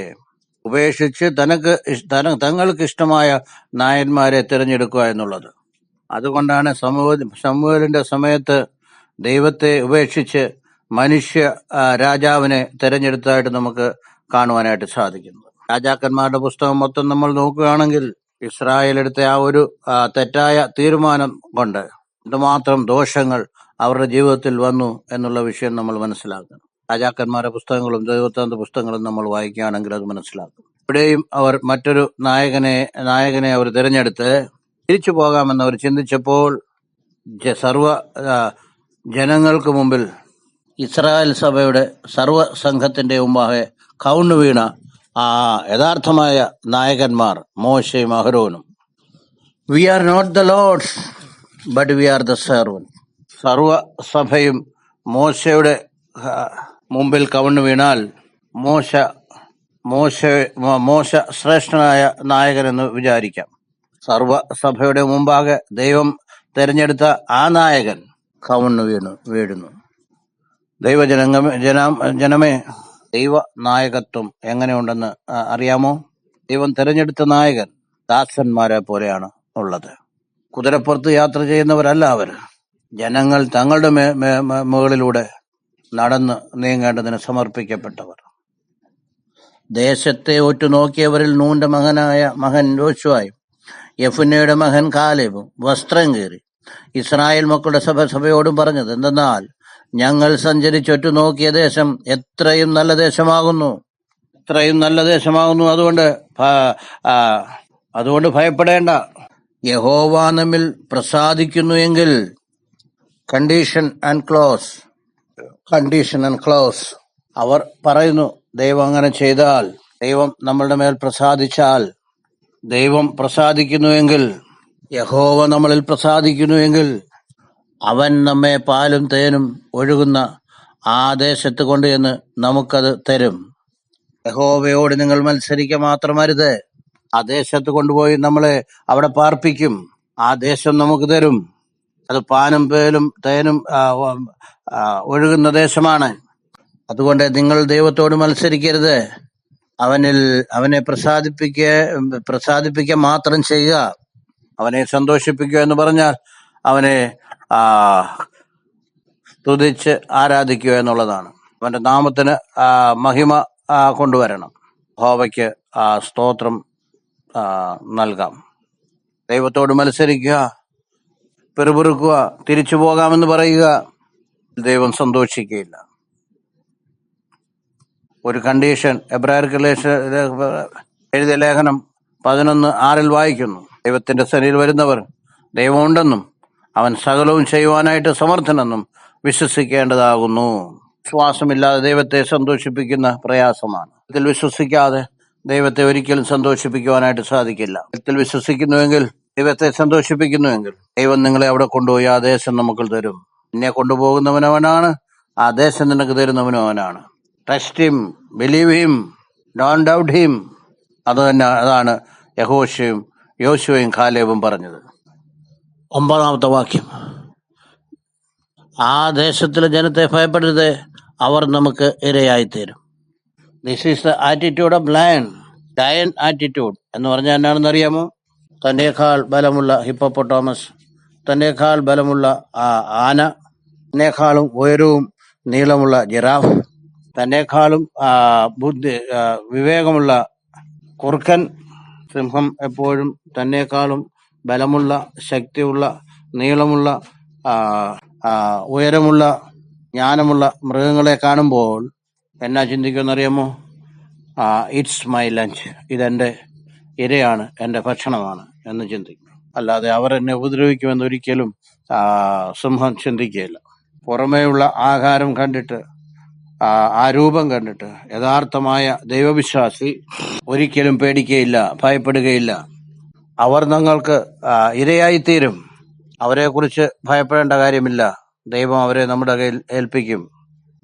ഉപേക്ഷിച്ച് തങ്ങൾക്ക് ഇഷ്ടമായ നായന്മാരെ തിരഞ്ഞെടുക്കുക എന്നുള്ളത്. അതുകൊണ്ടാണ് ശമൂവേലിന്റെ സമയത്ത് ദൈവത്തെ ഉപേക്ഷിച്ച് മനുഷ്യ രാജാവിനെ തിരഞ്ഞെടുത്തതായിട്ട് നമുക്ക് കാണുവാനായിട്ട് സാധിക്കുന്നത്. രാജാക്കന്മാരുടെ പുസ്തകം മൊത്തം നമ്മൾ നോക്കുകയാണെങ്കിൽ ഇസ്രായേൽ എടുത്ത ആ ഒരു തെറ്റായ തീരുമാനം കൊണ്ട് എന്തുമാത്രം ദോഷങ്ങൾ അവരുടെ ജീവിതത്തിൽ വന്നു എന്നുള്ള വിഷയം നമ്മൾ മനസ്സിലാക്കണം. രാജാക്കന്മാരുടെ പുസ്തകങ്ങളും ദൈവത്താന്ത പുസ്തകങ്ങളും നമ്മൾ വായിക്കുകയാണെങ്കിൽ അത് മനസ്സിലാക്കും. ഇവിടെയും അവർ മറ്റൊരു നായകനെ അവർ തിരഞ്ഞെടുത്ത് തിരിച്ചു പോകാമെന്ന് അവർ ചിന്തിച്ചപ്പോൾ സർവ ജനങ്ങൾക്ക് മുമ്പിൽ ഇസ്രായേൽ സഭയുടെ സർവസംഘത്തിന്റെ മുമ്പാകെ കവിണ്ണു വീണ യഥാർത്ഥമായ നായകന്മാർ മോശയും അഹരോനും. We are not the lords but we are the servant. സർവസഭയും മോശയുടെ മുമ്പിൽ കവിണ്ണു വീണാൽ മോശ ശ്രേഷ്ഠനായ നായകനെന്ന് വിചാരിക്കാം. സർവസഭയുടെ മുമ്പാകെ ദൈവം തിരഞ്ഞെടുത്ത ആ നായകൻ കവിണ്ണു വീഴുന്നു. ജനമേ, ദൈവ നായകത്വം എങ്ങനെയുണ്ടെന്ന് അറിയാമോ? ദൈവം തിരഞ്ഞെടുത്ത നായകൻ ദാസന്മാരെ പോലെയാണ് ഉള്ളത്. കുതിരപ്പുറത്ത് യാത്ര ചെയ്യുന്നവരല്ല അവർ. ജനങ്ങൾ തങ്ങളുടെ മുകളിലൂടെ നടന്ന് നീങ്ങേണ്ടതിന് സമർപ്പിക്കപ്പെട്ടവർ. ദേശത്തെ ഒറ്റുനോക്കിയവരിൽ നൂന്റെ മകൻ യോശുവയും യെഫുന്നയുടെ മകൻ കാലേബും വസ്ത്രം കീറി ഇസ്രായേൽ മക്കളുടെ സഭയോടും പറഞ്ഞത് എന്തെന്നാൽ, ഞങ്ങൾ സഞ്ചരിച്ചൊറ്റു നോക്കിയ ദേശം എത്രയും നല്ല ദേശമാകുന്നു. അതുകൊണ്ട് ഭയപ്പെടേണ്ട. യഹോവ നമ്മിൽ പ്രസാദിക്കുന്നു എങ്കിൽ കണ്ടീഷൻ ആൻഡ് ക്ലോസ്. അവർ പറയുന്നു, ദൈവം അങ്ങനെ ചെയ്താൽ, ദൈവം നമ്മളുടെ മേൽ പ്രസാദിച്ചാൽ, ദൈവം പ്രസാദിക്കുന്നുവെങ്കിൽ, യഹോവ നമ്മളിൽ പ്രസാദിക്കുന്നുവെങ്കിൽ അവൻ നമ്മെ പാലും തേനും ഒഴുകുന്ന ആ ദേശത്ത് കൊണ്ടുചെന്ന് നമുക്കത് തരും. യഹോവയോട് നിങ്ങൾ മത്സരിക്കുക മാത്രമരുത്. ആ ദേശത്ത് കൊണ്ടുപോയി നമ്മളെ അവിടെ പാർപ്പിക്കും. ആ ദേശം നമുക്ക് തരും. അത് പാനും പേലും തേനും ഒഴുകുന്ന ദേശമാണ്. അതുകൊണ്ട് നിങ്ങൾ ദൈവത്തോട് മത്സരിക്കരുത്. അവനെ പ്രസാദിപ്പിക്കുക മാത്രം ചെയ്യുക. അവനെ സന്തോഷിപ്പിക്കുക എന്ന് പറഞ്ഞാൽ അവനെ സ്തുതിച്ച് ആരാധിക്കുക എന്നുള്ളതാണ്. അവന്റെ നാമത്തിന് മഹിമ കൊണ്ടുവരണം. യഹോവയ്ക്ക് സ്തോത്രം നൽകാം. ദൈവത്തോട് മത്സരിക്കുക, പെറുപെറുക്കുക, തിരിച്ചു പോകാമെന്ന് പറയുക, ദൈവം സന്തോഷിക്കുകയില്ല. ഒരു കണ്ടീഷൻ എബ്രായർക്ക് എഴുതിയ ലേഖനം 11:6 വായിക്കുന്നു. ദൈവത്തിന്റെ സന്നിധിയിൽ വരുന്നവർ ദൈവമുണ്ടെന്നും അവൻ സകലവും ചെയ്യുവാനായിട്ട് സമർത്ഥനെന്നും വിശ്വസിക്കേണ്ടതാകുന്നു. വിശ്വാസമില്ലാതെ ദൈവത്തെ സന്തോഷിപ്പിക്കുന്ന പ്രയാസമാണ്. ഇതിൽ വിശ്വസിക്കാതെ ദൈവത്തെ ഒരിക്കലും സന്തോഷിപ്പിക്കുവാനായിട്ട് സാധിക്കില്ല. ഇതിൽ വിശ്വസിക്കുന്നുവെങ്കിൽ, ദൈവത്തെ സന്തോഷിപ്പിക്കുന്നുവെങ്കിൽ, ദൈവം നിങ്ങളെ അവിടെ കൊണ്ടുപോയി ആ ദേശം നമുക്ക് തരും. നിന്നെ കൊണ്ടുപോകുന്നവനവനാണ്, ആ ദേശം നിനക്ക് തരുന്നവനവനാണ്. Trust him, believe him, don't doubt him. അതാണ് യോശുവയും കാലേബും പറഞ്ഞത്. 9-ാമത്തെ വാക്യം, ആ ദേശത്തിലെ ജനത്തെ ഭയപ്പെടരുത്, അവർ നമുക്ക് ഇരയായിത്തീരും. This is the attitude of lion attitude എന്ന് പറഞ്ഞാൽ എന്നാണെന്ന് അറിയാമോ? തന്നേക്കാൾ ബലമുള്ള ഹിപ്പോപ്പൊട്ടാമസ്, തന്നേക്കാൾ ബലമുള്ള ആന, തന്നേക്കാളും ഉയരവും നീളമുള്ള ജിറാഫ്, തന്നേക്കാളും വിവേകമുള്ള കുറുക്കൻ, സിംഹം എപ്പോഴും തന്നേക്കാളും ബലമുള്ള, ശക്തിയുള്ള, നീളമുള്ള, ഉയരമുള്ള, ജ്ഞാനമുള്ള മൃഗങ്ങളെ കാണുമ്പോൾ എന്നാ ചിന്തിക്കുമെന്നറിയാമോ? ഇറ്റ്സ് മൈ ലഞ്ച്, ഇതെന്റെ ഇരയാണ്, എന്റെ ഭക്ഷണമാണ് എന്ന് ചിന്തിക്കും. അല്ലാതെ അവർ എന്നെ ഉപദ്രവിക്കുമെന്ന് ഒരിക്കലും സിംഹം ചിന്തിക്കുകയില്ല. പുറമേയുള്ള ആഹാരം കണ്ടിട്ട്, ആ രൂപം കണ്ടിട്ട് യഥാർത്ഥമായ ദൈവവിശ്വാസി ഒരിക്കലും പേടിക്കുകയില്ല, ഭയപ്പെടുകയില്ല. അവർ നിങ്ങൾക്ക് ഇരയായിത്തീരും. അവരെ കുറിച്ച് ഭയപ്പെടേണ്ട കാര്യമില്ല. ദൈവം അവരെ നമ്മുടെ കയ്യിൽ ഏൽപ്പിക്കും.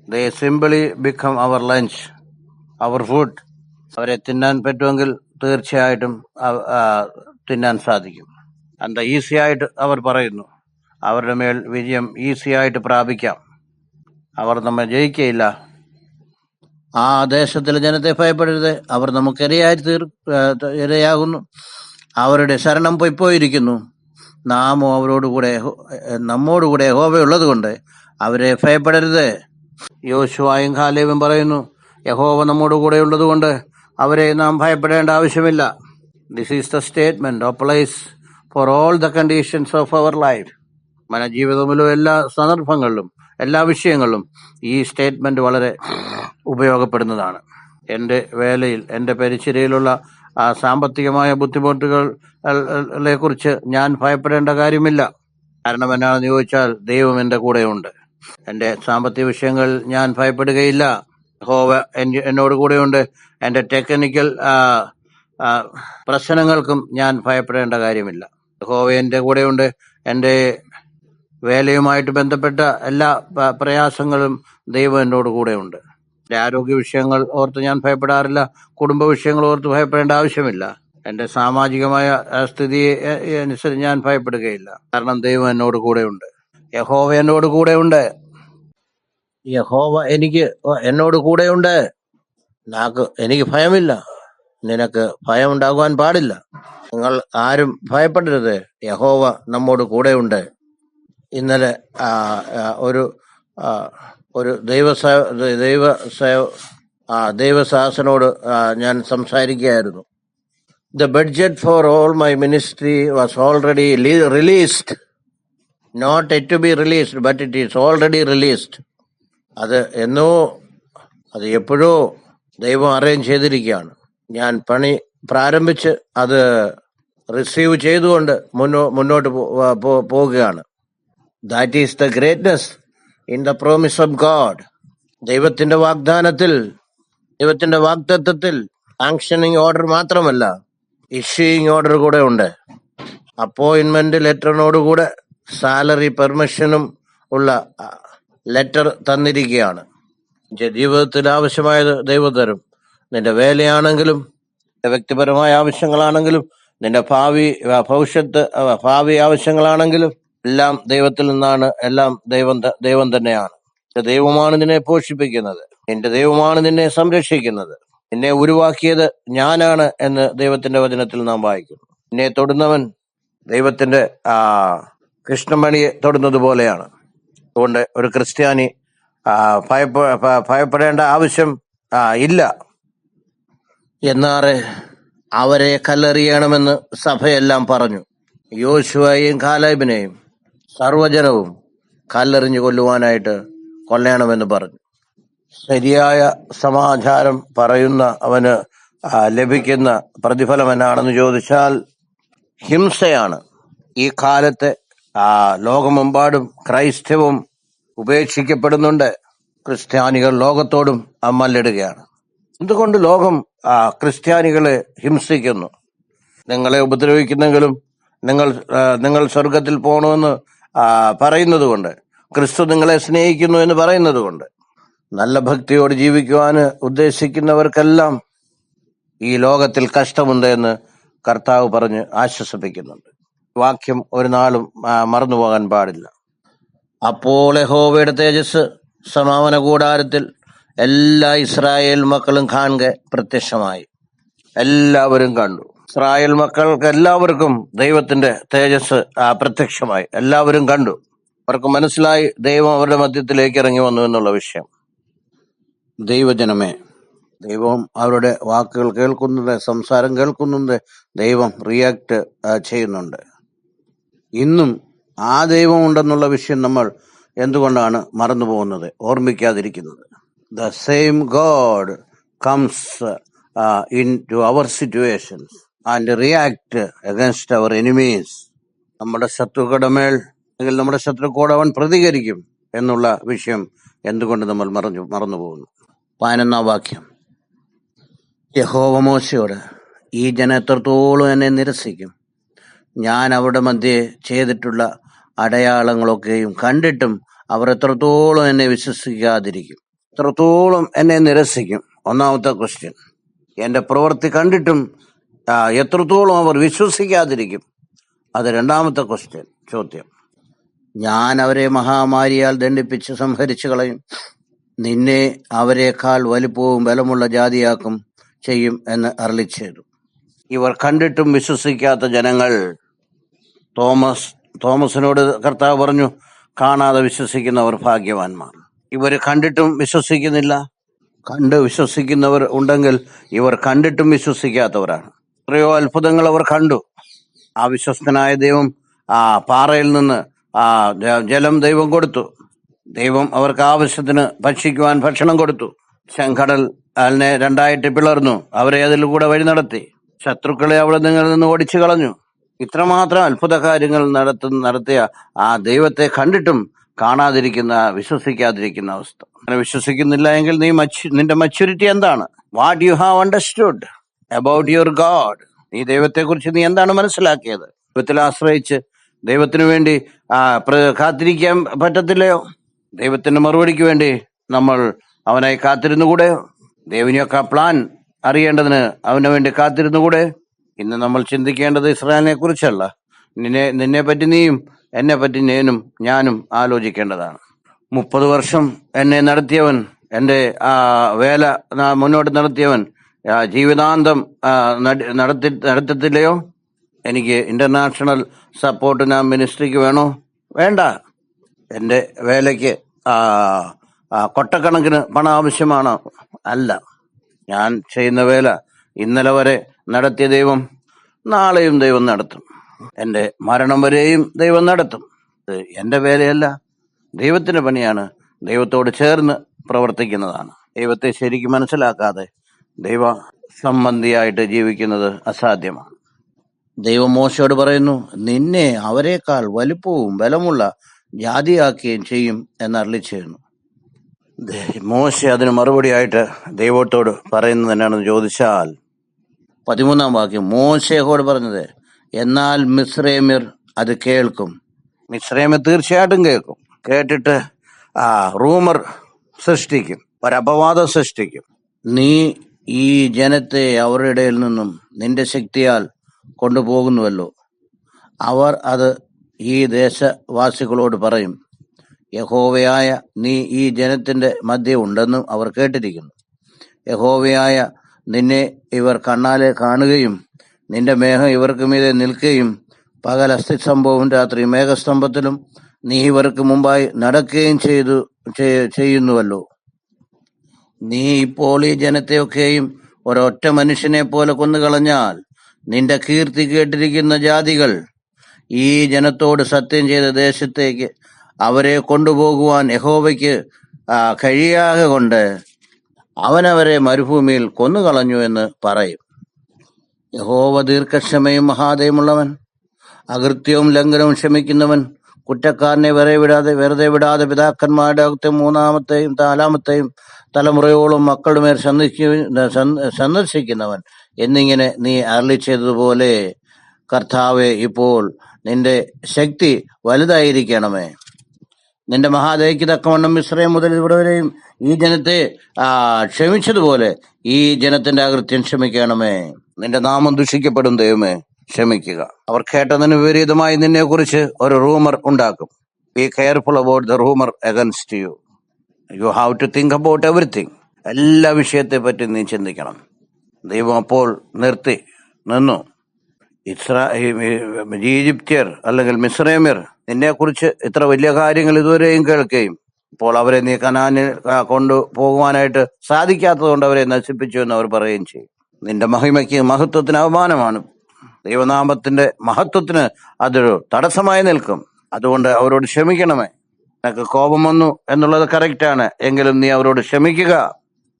ദേ സിംപിളി ബിക്കം അവർ ലഞ്ച്, അവർ ഫുഡ്. അവരെ തിന്നാൻ പറ്റുമെങ്കിൽ തീർച്ചയായിട്ടും തിന്നാൻ സാധിക്കും. എന്താ ഈസി ആയിട്ട് അവർ പറയുന്നു, അവരുടെ മേൽ വിജയം ഈസി ആയിട്ട് പ്രാപിക്കാം. അവർ നമ്മെ ജയിക്കുകയില്ല. ആ ദേശത്തിലെ ജനത്തെ ഭയപ്പെടരുത്, അവർ നമുക്ക് ഇരയാകുന്നു. അവരുടെ ശരണം പോയിരിക്കുന്നു. നമ്മോടുകൂടെ യഹോവയുള്ളത് കൊണ്ട് അവരെ ഭയപ്പെടരുത്. യോശുവയും കാലേബും പറയുന്നു, യഹോവ നമ്മോട് കൂടെ ഉള്ളത് കൊണ്ട് അവരെ നാം ഭയപ്പെടേണ്ട ആവശ്യമില്ല. This is the statement applies for all the conditions of our life. మన ജീവിതത്തിലും എല്ലാ സന്ദർഭങ്ങളിലും എല്ലാ വിഷയങ്ങളിലും ഈ സ്റ്റേറ്റ്മെന്റ് വളരെ ഉപയോഗപ്പെടുന്നതാണ്. എൻ്റെ വേലയിൽ, എൻ്റെ പരിചര്യയിലുള്ള സാമ്പത്തികമായ ബുദ്ധിമുട്ടുകളെ കുറിച്ച് ഞാൻ ഭയപ്പെടേണ്ട കാര്യമില്ല. കാരണം എന്നാണെന്ന് ചോദിച്ചാൽ, ദൈവം എൻ്റെ കൂടെയുണ്ട്. എൻ്റെ സാമ്പത്തിക വിഷയങ്ങളിൽ ഞാൻ ഭയപ്പെടുകയില്ല. യഹോവ എന്നോട് കൂടെയുണ്ട്. എൻ്റെ ടെക്നിക്കൽ പ്രശ്നങ്ങൾക്കും ഞാൻ ഭയപ്പെടേണ്ട കാര്യമില്ല. യഹോവ എൻ്റെ കൂടെയുണ്ട്. എൻ്റെ വേലയുമായിട്ട് ബന്ധപ്പെട്ട എല്ലാ പ്രയാസങ്ങളും ദൈവം എന്നോട് കൂടെയുണ്ട്. എൻ്റെ ആരോഗ്യ വിഷയങ്ങൾ ഓർത്ത് ഞാൻ ഭയപ്പെടാറില്ല. കുടുംബ വിഷയങ്ങൾ ഓർത്ത് ഭയപ്പെടേണ്ട ആവശ്യമില്ല. എൻ്റെ സാമാജികമായ സ്ഥിതിയെ അനുസരിച്ച് ഞാൻ ഭയപ്പെടുകയില്ല. കാരണം ദൈവം എന്നോട് കൂടെയുണ്ട്. യഹോവ എന്നോട് കൂടെയുണ്ട്. യഹോവ എന്നോട് കൂടെയുണ്ട്. എനിക്ക് ഭയമില്ല. നിനക്ക് ഭയം ഉണ്ടാകുവാൻ പാടില്ല. നിങ്ങൾ ആരും ഭയപ്പെടരുത്. യഹോവ നമ്മോട് കൂടെയുണ്ട്. ഇന്നലെ ഒരു ദൈവസാസനോട് ഞാൻ സംസാരിക്കുകയായിരുന്നു. The budget for all my ministry was already released. Not yet to be released, but it is already released. അത് എപ്പോഴോ ദൈവം അറേഞ്ച് ചെയ്തിരിക്കുകയാണ്. ഞാൻ പണി പ്രാരംഭിച്ച് അത് റിസീവ് ചെയ്തുകൊണ്ട് മുന്നോട്ട് പോവുകയാണ്. That is the greatness in the promise of God. ദൈവത്തിന്റെ വാഗ്ദത്തത്തിൽ സാങ്ഷനിങ് ഓർഡർ മാത്രമല്ല, ഇഷ്യൂയിങ് ഓർഡർ കൂടെ ഉണ്ട്. അപ്പോയിന്റ്മെന്റ് ലെറ്ററിനോടുകൂടെ സാലറി പെർമിഷനും ഉള്ള ലെറ്റർ തന്നിരിക്കുകയാണ്. ജീവിതത്തിൽ ആവശ്യമായത് ദൈവം തരും. നിന്റെ വേലയാണെങ്കിലും, നിന്റെ വ്യക്തിപരമായ ആവശ്യങ്ങളാണെങ്കിലും, നിന്റെ ഭാവി ആവശ്യങ്ങളാണെങ്കിലും എല്ലാം ദൈവത്തിൽ നിന്നാണ്, എല്ലാം ദൈവം തന്നെയാണ്. നിന്റെ ദൈവമാണ് നിന്നെ പോഷിപ്പിക്കുന്നത്, നിന്റെ ദൈവമാണ് നിന്നെ സംരക്ഷിക്കുന്നത്, നിന്നെ ഉരുവാക്കിയത് ഞാനാണ് എന്ന് ദൈവത്തിന്റെ വചനത്തിൽ നാം വായിക്കുന്നു. നിന്നെ തൊടുന്നവൻ ദൈവത്തിന്റെ കൃഷ്ണമണിയെ തൊടുന്നത് പോലെയാണ്. അതുകൊണ്ട് ഒരു ക്രിസ്ത്യാനി ഭയപ്പെടേണ്ട ആവശ്യം ഇല്ല. എന്നാറെ അവരെ കല്ലെറിയണമെന്ന് സഭയെല്ലാം പറഞ്ഞു. യോശുവയെയും കാലേബിനെയും സർവ്വജനവും കല്ലെറിഞ്ഞു കൊല്ലണമെന്ന് പറഞ്ഞു. ശരിയായ സമാചാരം പറയുന്ന അവന് ലഭിക്കുന്ന പ്രതിഫലം എന്നാണെന്ന് ചോദിച്ചാൽ ഹിംസയാണ്. ഈ കാലത്തെ ലോകമെമ്പാടും ക്രൈസ്തവം ഉപേക്ഷിക്കപ്പെടുന്നുണ്ട്. ക്രിസ്ത്യാനികൾ ലോകത്തോടും മല്ലിടുകയാണ്. എന്തുകൊണ്ട് ലോകം ക്രിസ്ത്യാനികളെ ഹിംസിക്കുന്നു? നിങ്ങളെ ഉപദ്രവിക്കുന്നെങ്കിലും നിങ്ങൾ സ്വർഗത്തിൽ പോകണമെന്ന് പറയുന്നത് കൊണ്ട്, ക്രിസ്തു നിങ്ങളെ സ്നേഹിക്കുന്നു എന്ന് പറയുന്നത് കൊണ്ട്, നല്ല ഭക്തിയോട് ജീവിക്കുവാൻ ഉദ്ദേശിക്കുന്നവർക്കെല്ലാം ഈ ലോകത്തിൽ കഷ്ടമുണ്ട് എന്ന് കർത്താവ് പറഞ്ഞ് ആശ്വസിപ്പിക്കുന്നുണ്ട്. വാക്യം ഒരു നാളും മറന്നുപോകാൻ പാടില്ല. അപ്പോൾ യഹോവയുടെ തേജസ് സമാഗമന കൂടാരത്തിൽ എല്ലാ ഇസ്രായേൽ മക്കളും കാണുക പ്രത്യക്ഷമായി. എല്ലാവരും കണ്ടു. ഇസ്രായേൽ മക്കൾക്ക് എല്ലാവർക്കും ദൈവത്തിന്റെ തേജസ് പ്രത്യക്ഷമായി. എല്ലാവരും കണ്ടു. അവർക്ക് മനസ്സിലായി ദൈവം അവരുടെ മധ്യത്തിലേക്ക് ഇറങ്ങി വന്നു എന്നുള്ള വിഷയം. ദൈവജനമേ, ദൈവം അവരുടെ വാക്കുകൾ കേൾക്കുന്നുണ്ട്, സംസാരം കേൾക്കുന്നുണ്ട്, ദൈവം റിയാക്ട് ചെയ്യുന്നുണ്ട്. ഇന്നും ആ ദൈവം ഉണ്ടെന്നുള്ള വിഷയം നമ്മൾ എന്തുകൊണ്ടാണ് മറന്നു പോകുന്നത്, ഓർമ്മിക്കാതിരിക്കുന്നത്? The same God comes into our situations and react against our enemies. നമ്മുടെ ശത്രുക്കളുടെ മേൽ അല്ലെങ്കിൽ നമ്മുടെ ശത്രുക്കളോട് അവൻ പ്രതികരിക്കും എന്നുള്ള വിഷയം എന്തുകൊണ്ട് നമ്മൾ മറന്നു പോകുന്നു? 11-ാം വാക്യം. യഹോവ മോശയോട്, ഈ ജനം എത്രത്തോളം എന്നെ നിരസിക്കും, ഞാൻ അവരുടെ മധ്യേ ചെയ്തിട്ടുള്ള അടയാളങ്ങളൊക്കെയും കണ്ടിട്ടും അവർ എത്രത്തോളം എന്നെ വിശ്വസിക്കാതിരിക്കും? എത്രത്തോളം എന്നെ നിരസിക്കും? ഒന്നാമത്തെ ക്വസ്റ്റ്യൻ. എന്റെ പ്രവൃത്തി കണ്ടിട്ടും എത്രത്തോളം അവർ വിശ്വസിക്കാതിരിക്കും? അത് രണ്ടാമത്തെ ചോദ്യം. ഞാൻ അവരെ മഹാമാരിയാൽ ദണ്ഡിപ്പിച്ച് സംഹരിച്ചു കളയും, നിന്നെ അവരെക്കാൾ വലിപ്പവും ബലമുള്ള ജാതിയാക്കും ചെയ്യും എന്ന് അരുളിച്ചെയ്തു. ഇവർ കണ്ടിട്ടും വിശ്വസിക്കാത്ത ജനങ്ങൾ. തോമസിനോട് കർത്താവ് പറഞ്ഞു, കാണാതെ വിശ്വസിക്കുന്നവർ ഭാഗ്യവാന്മാർ. ഇവർ കണ്ടിട്ടും വിശ്വസിക്കുന്നില്ല. കണ്ട് വിശ്വസിക്കുന്നവർ ഉണ്ടെങ്കിൽ ഇവർ കണ്ടിട്ടും വിശ്വസിക്കാത്തവരാണ്. എത്രയോ അത്ഭുതങ്ങൾ അവർ കണ്ടു. ആ വിശ്വസ്തനായ ദൈവം പാറയിൽ നിന്ന് ജലം ദൈവം കൊടുത്തു. ദൈവം അവർക്ക് ആവശ്യത്തിന് ഭക്ഷിക്കുവാൻ ഭക്ഷണം കൊടുത്തു. ചെങ്കടൽ അതിനെ രണ്ടായിട്ട് പിളർന്നു, അവരെ അതിൽ കൂടെ വഴി നടത്തി. ശത്രുക്കളെ അവിടെ നിന്ന് ഓടിച്ചു കളഞ്ഞു. ഇത്രമാത്രം അത്ഭുത കാര്യങ്ങൾ നടത്തിയ ആ ദൈവത്തെ കണ്ടിട്ടും കാണാതിരിക്കുന്ന, വിശ്വസിക്കാതിരിക്കുന്ന അവസ്ഥ. അങ്ങനെ വിശ്വസിക്കുന്നില്ല എങ്കിൽ നിന്റെ മച്യൂരിറ്റി എന്താണ്? What you have understood about your God? നീ ദൈവത്തെ കുറിച്ച് നീ എന്താണ് മനസ്സിലാക്കിയത്? ദൈവത്തിൽ ആശ്രയിച്ച് ദൈവത്തിനു വേണ്ടി കാത്തിരിക്കാൻ പറ്റത്തില്ലയോ? ദൈവത്തിന്റെ മറുപടിക്ക് വേണ്ടി നമ്മൾ അവനായി കാത്തിരുന്നുകൂടെയോ? ദൈവനെയൊക്കെ പ്ലാൻ അറിയേണ്ടതിന് അവന് വേണ്ടി കാത്തിരുന്നുകൂടെ? ഇന്ന് നമ്മൾ ചിന്തിക്കേണ്ടത് ഇസ്രായേലിനെ കുറിച്ചല്ല, നിന്നെ പറ്റി നീയും എന്നെ പറ്റി ഞാനും ആലോചിക്കേണ്ടതാണ്. 30 വർഷം എന്നെ നടത്തിയവൻ, എൻ്റെ വേല മുന്നോട്ട് നടത്തിയവൻ ജീവിതാന്തം നടത്തത്തില്ലയോ? എനിക്ക് ഇന്റർനാഷണൽ സപ്പോർട്ട് മിനിസ്ട്രിക്ക് വേണോ? വേണ്ട. എൻ്റെ വേലയ്ക്ക് കൊട്ടക്കണക്കിന് പണം ആവശ്യമാണോ? അല്ല. ഞാൻ ചെയ്യുന്ന വേല ഇന്നലെ വരെ നടത്തിയ ദൈവം നാളെയും ദൈവം നടത്തും. എൻ്റെ മരണം വരെയും ദൈവം നടത്തും. എൻ്റെ വേലയല്ല, ദൈവത്തിന്റെ പണിയാണ്. ദൈവത്തോട് ചേർന്ന് പ്രവർത്തിക്കുന്നതാണ്. ദൈവത്തെ ശരിക്കും മനസ്സിലാക്കാതെ ദൈവ സംബന്ധിയായിട്ട് ജീവിക്കുന്നത് അസാധ്യമാണ്. ദൈവം മോശയോട് പറയുന്നു, നിന്നെ അവരെക്കാൾ വലിപ്പവും ബലമുള്ള ജാതിയാക്കുകയും ചെയ്യും എന്ന് അരുളിച്ചെയ്യുന്നു. മോശ അതിന് മറുപടിയായിട്ട് ദൈവത്തോട് പറയുന്നത് എന്നാണെന്ന് ചോദിച്ചാൽ 13-ാം വാക്യം. മോശയോട് പറഞ്ഞത്, എന്നാൽ മിസ്രൈമ്യർ അത് കേൾക്കും. മിസ്രൈമ്യർ തീർച്ചയായിട്ടും കേൾക്കും. കേട്ടിട്ട് റൂമർ സൃഷ്ടിക്കും, ഒരപവാദം സൃഷ്ടിക്കും. നീ ഈ ജനത്തെ അവരുടെ ഇടയിൽ നിന്നും നിന്റെ ശക്തിയാൽ കൊണ്ടുപോകുന്നുവല്ലോ, അവർ അത് ഈ ദേശവാസികളോട് പറയും, യഹോവയായ നീ ഈ ജനത്തിന്റെ മധ്യേ ഉണ്ടെന്നും അവർ കേട്ടിരിക്കുന്നു. യഹോവയായ നിന്നെ ഇവർ കണ്ണാലെ കാണുകയും നിന്റെ മേഘം ഇവർക്ക് മീതെ നിൽക്കുകയും പകൽ അസ്ഥിസ്തംഭവും രാത്രി മേഘസ്തംഭത്തിലും നീ ഇവർക്ക് മുമ്പായി നടക്കുകയും ചെയ്യുന്നുവല്ലോ. നീ ഇപ്പോൾ ഈ ജനത്തെയൊക്കെയും ഒരൊറ്റ മനുഷ്യനെ പോലെ കൊന്നുകളഞ്ഞാൽ നിന്റെ കീർത്തി കേട്ടിരിക്കുന്ന ജാതികൾ ഈ ജനത്തോട് സത്യം ചെയ്ത ദേശത്തേക്ക് അവരെ കൊണ്ടുപോകുവാൻ യഹോവയ്ക്ക് കഴിയാതെ കൊണ്ട് അവനവരെ മരുഭൂമിയിൽ കൊന്നുകളഞ്ഞു എന്ന് പറയും. യഹോവ ദീർഘക്ഷമയും മഹാദയമുള്ളവൻ, അകൃത്യവും ലംഘനവും ക്ഷമിക്കുന്നവൻ, കുറ്റക്കാരനെ വെറുതെ വിടാതെ പിതാക്കന്മാരുടെ അകത്തും മൂന്നാമത്തെയും നാലാമത്തെയും തലമുറയോളം മക്കളുടെ മേൽ സന്ദർശിക്കുന്നവൻ എന്നിങ്ങനെ നീ അരുളി ചെയ്തതുപോലെ കർത്താവെ, ഇപ്പോൾ നിന്റെ ശക്തി വലുതായിരിക്കണമേ. നിന്റെ മഹാദയക്ക് തക്കവണ്ണം മിസ്രയീം മുതൽ ഇവിടെ വരെയും ഈ ജനത്തെ ക്ഷമിച്ചതുപോലെ ഈ ജനത്തിന്റെ അകൃത്യം ക്ഷമിക്കണമേ. നിന്റെ നാമം ദുഷിക്കപ്പെടും ദൈവമേ, ക്ഷമിക്കുക. അവർ കേട്ടതിന് വിപരീതമായി നിന്നെ കുറിച്ച് ഒരു റൂമർ ഉണ്ടാക്കും. Be careful about the rumour against you. You have to think about everything. എല്ലാ വിഷയത്തെ പറ്റി നീ ചിന്തിക്കണം. ദൈവം അപ്പോൾ നിന്നു. ഈജിപ്ത്യർ അല്ലെങ്കിൽ മിസ്രൈമ്യർ നിന്നെ കുറിച്ച് ഇത്ര വലിയ കാര്യങ്ങൾ ഇതുവരെയും കേൾക്കുകയും ഇപ്പോൾ അവരെ നീ കനാനിൽ കൊണ്ടുപോകുവാനായിട്ട് സാധിക്കാത്തത് കൊണ്ട് അവരെ നശിപ്പിച്ചു എന്ന് അവർ പറയുകയും ചെയ്യും. നിന്റെ മഹിമയ്ക്ക് മഹത്വത്തിന് അവമാനമാണ്. ദൈവനാമത്തിന്റെ മഹത്വത്തിന് അതൊരു തടസ്സമായി നിൽക്കും. അതുകൊണ്ട് അവരോട് ക്ഷമിക്കണമേ. നിനക്ക് കോപം വന്നു എന്നുള്ളത് കറക്റ്റാണ്, എങ്കിലും നീ അവരോട് ക്ഷമിക്കുക.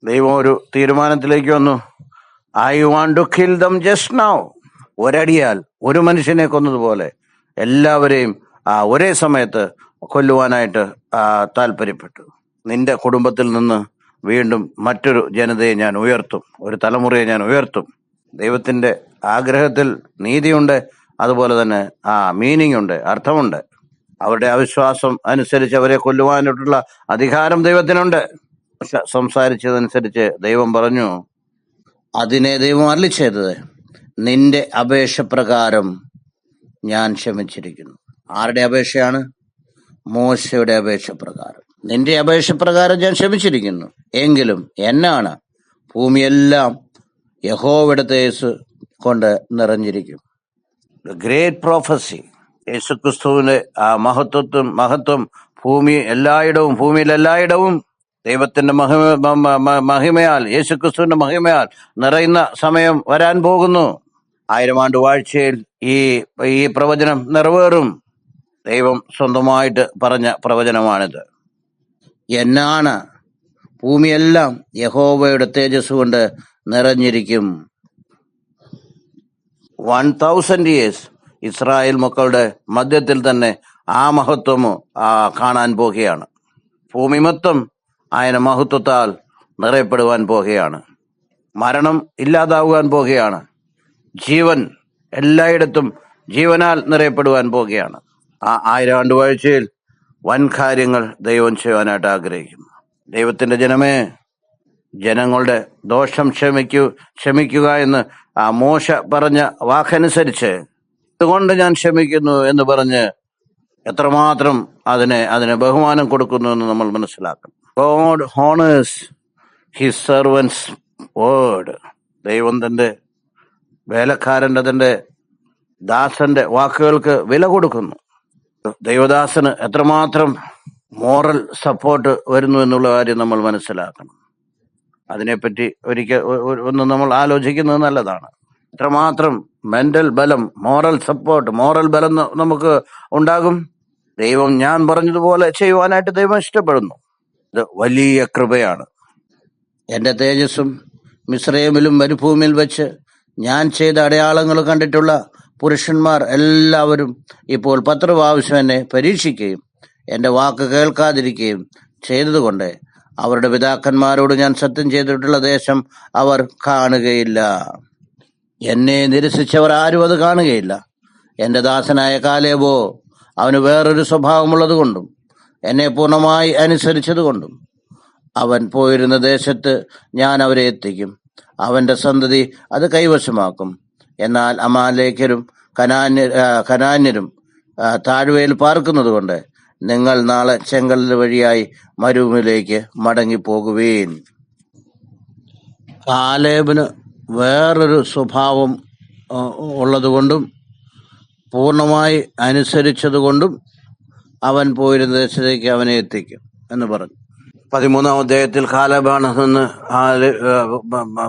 ദൈവം ഒരു തീരുമാനത്തിലേക്ക് വന്നു. I want to kill them just now. ഒരടിയാൽ ഒരു മനുഷ്യനെ കൊന്നതുപോലെ എല്ലാവരെയും ഒരേ സമയത്ത് കൊല്ലുവാനായിട്ട് താല്പര്യപ്പെട്ടു. നിന്റെ കുടുംബത്തിൽ നിന്ന് വീണ്ടും മറ്റൊരു ജനതയെ ഞാൻ ഉയർത്തും, ഒരു തലമുറയെ ഞാൻ ഉയർത്തും. ദൈവത്തിന്റെ ആഗ്രഹത്തിൽ നീതിയുണ്ട്, അതുപോലെ തന്നെ മീനിങ് ഉണ്ട്, അർത്ഥമുണ്ട്. അവരുടെ അവിശ്വാസം അനുസരിച്ച് അവരെ കൊല്ലുവാനായിട്ടുള്ള അധികാരം ദൈവത്തിനുണ്ട്. സംസാരിച്ചതനുസരിച്ച് ദൈവം പറഞ്ഞു, അതിനെ ദൈവം അരുളി ചെയ്തത്, നിന്റെ അപേക്ഷ പ്രകാരം ഞാൻ ക്ഷമിച്ചിരിക്കുന്നു. ആരുടെ അപേക്ഷയാണ്? മോശയുടെ അപേക്ഷ പ്രകാരം. നിന്റെ അപേക്ഷ പ്രകാരം ഞാൻ ക്ഷമിച്ചിരിക്കുന്നു. എങ്കിലും എന്നാണ്? ഭൂമിയെല്ലാം യഹോവയുടെ തേജസ്സ് കൊണ്ട് നിറഞ്ഞിരിക്കും. Great prophecy. യേശുക്രിസ്തുവിന്റെ മഹത്വം ഭൂമിയിൽ എല്ലായിടവും ദൈവത്തിന്റെ മഹിമയാൽ, യേശുക്രിസ്തുവിന്റെ മഹിമയാൽ നിറയുന്ന സമയം വരാൻ പോകുന്നു. 1000 ആണ്ട് വാഴ്ചയിൽ ഈ പ്രവചനം നിറവേറും. ദൈവം സ്വന്തമായിട്ട് പറഞ്ഞ പ്രവചനമാണിത്. എന്നാണ്? ഭൂമിയെല്ലാം യഹോവയുടെ തേജസ് കൊണ്ട് നിറഞ്ഞിരിക്കും. 1000 years ഇസ്രായേൽ മക്കളുടെ മധ്യത്തിൽ തന്നെ ആ മഹത്വം കാണാൻ പോകുകയാണ്. ഭൂമി മൊത്തം ఆయన മഹത്വത്താൽ നിറയപ്പെടുവാൻ പോകുകയാണ്. മരണം ഇല്ലാതാവുവാൻ പോകുകയാണ്. ജീവൻ എല്ലായിടത്തും ജീവനാൽ നിറയപ്പെടുവാൻ പോകുകയാണ്. ആ 1000 ആണ്ട് വാഴ്ചയിൽ വൻ കാര്യങ്ങൾ ദൈവം ചെയ്യുവാനായിട്ട് ആഗ്രഹിക്കുന്നു. ദൈവത്തിന്റെ ജനമേ, ജനങ്ങളുടെ ദോഷം ക്ഷമിക്കുക എന്ന് മോശ പറഞ്ഞ വാക്കനുസരിച്ച് അതുകൊണ്ട് ഞാൻ ക്ഷമിക്കുന്നു എന്ന് പറഞ്ഞ് എത്രമാത്രം അതിന് ബഹുമാനം കൊടുക്കുന്നു എന്ന് നമ്മൾ മനസ്സിലാക്കണം. God honors his servant's word. ദൈവം തന്റെ തന്റെ ദാസന്റെ വാക്കുകൾക്ക് വില കൊടുക്കുന്നു. ദൈവദാസന് എത്രമാത്രം മോറൽ സപ്പോർട്ട് വരുന്നു എന്നുള്ള കാര്യം നമ്മൾ മനസ്സിലാക്കണം. അതിനെപ്പറ്റി ഒന്ന് നമ്മൾ ആലോചിക്കുന്നത് നല്ലതാണ്. എത്രമാത്രം മെന്റൽ ബലം, മോറൽ ബലം നമുക്ക് ഉണ്ടാകും. ദൈവം ഞാൻ പറഞ്ഞതുപോലെ ചെയ്യുവാനായിട്ട് ദൈവം ഇഷ്ടപ്പെടുന്നു. ഇത് വലിയ കൃപയാണ്. എന്റെ തേജസ്സും മിസ്രയീമിലും മരുഭൂമിയിൽ വെച്ച് ഞാൻ ചെയ്ത അടയാളങ്ങൾ കണ്ടിട്ടുള്ള പുരുഷന്മാർ എല്ലാവരും ഇപ്പോൾ 10 പ്രാവശ്യം എന്നെ പരീക്ഷിക്കുകയും എന്റെ വാക്ക് കേൾക്കാതിരിക്കുകയും ചെയ്തതുകൊണ്ട് അവരുടെ പിതാക്കന്മാരോട് ഞാൻ സത്യം ചെയ്തിട്ടുള്ള ദേശം അവർ കാണുകയില്ല. എന്നെ നിരസിച്ചവർ ആരും അത് കാണുകയില്ല. എന്റെ ദാസനായ കാലേബോ അവന് വേറൊരു സ്വഭാവമുള്ളത് കൊണ്ടും എന്നെ പൂർണ്ണമായി അനുസരിച്ചതുകൊണ്ടും അവൻ പോയിരുന്ന ദേശത്ത് ഞാൻ അവരെ എത്തിക്കും. അവന്റെ സന്തതി അത് കൈവശമാക്കും. എന്നാൽ അമാലേക്കരും കനാന്യരും താഴ്വരയിൽ പാർക്കുന്നത് കൊണ്ട് നിങ്ങൾ നാളെ ചെങ്കടൽ വഴിയായി മരുഭൂമിയിലേക്ക് മടങ്ങിപ്പോകുവീൻ. കാലേബിന് വേറൊരു സ്വഭാവം ഉള്ളതുകൊണ്ടും പൂർണ്ണമായി അനുസരിച്ചതുകൊണ്ടും അവൻ പോയിരുന്ന ദേശത്തേക്ക് അവനെ എത്തിക്കും എന്ന് പറഞ്ഞു. 13-ാം അധ്യായത്തിൽ കാലേബാണെന്ന്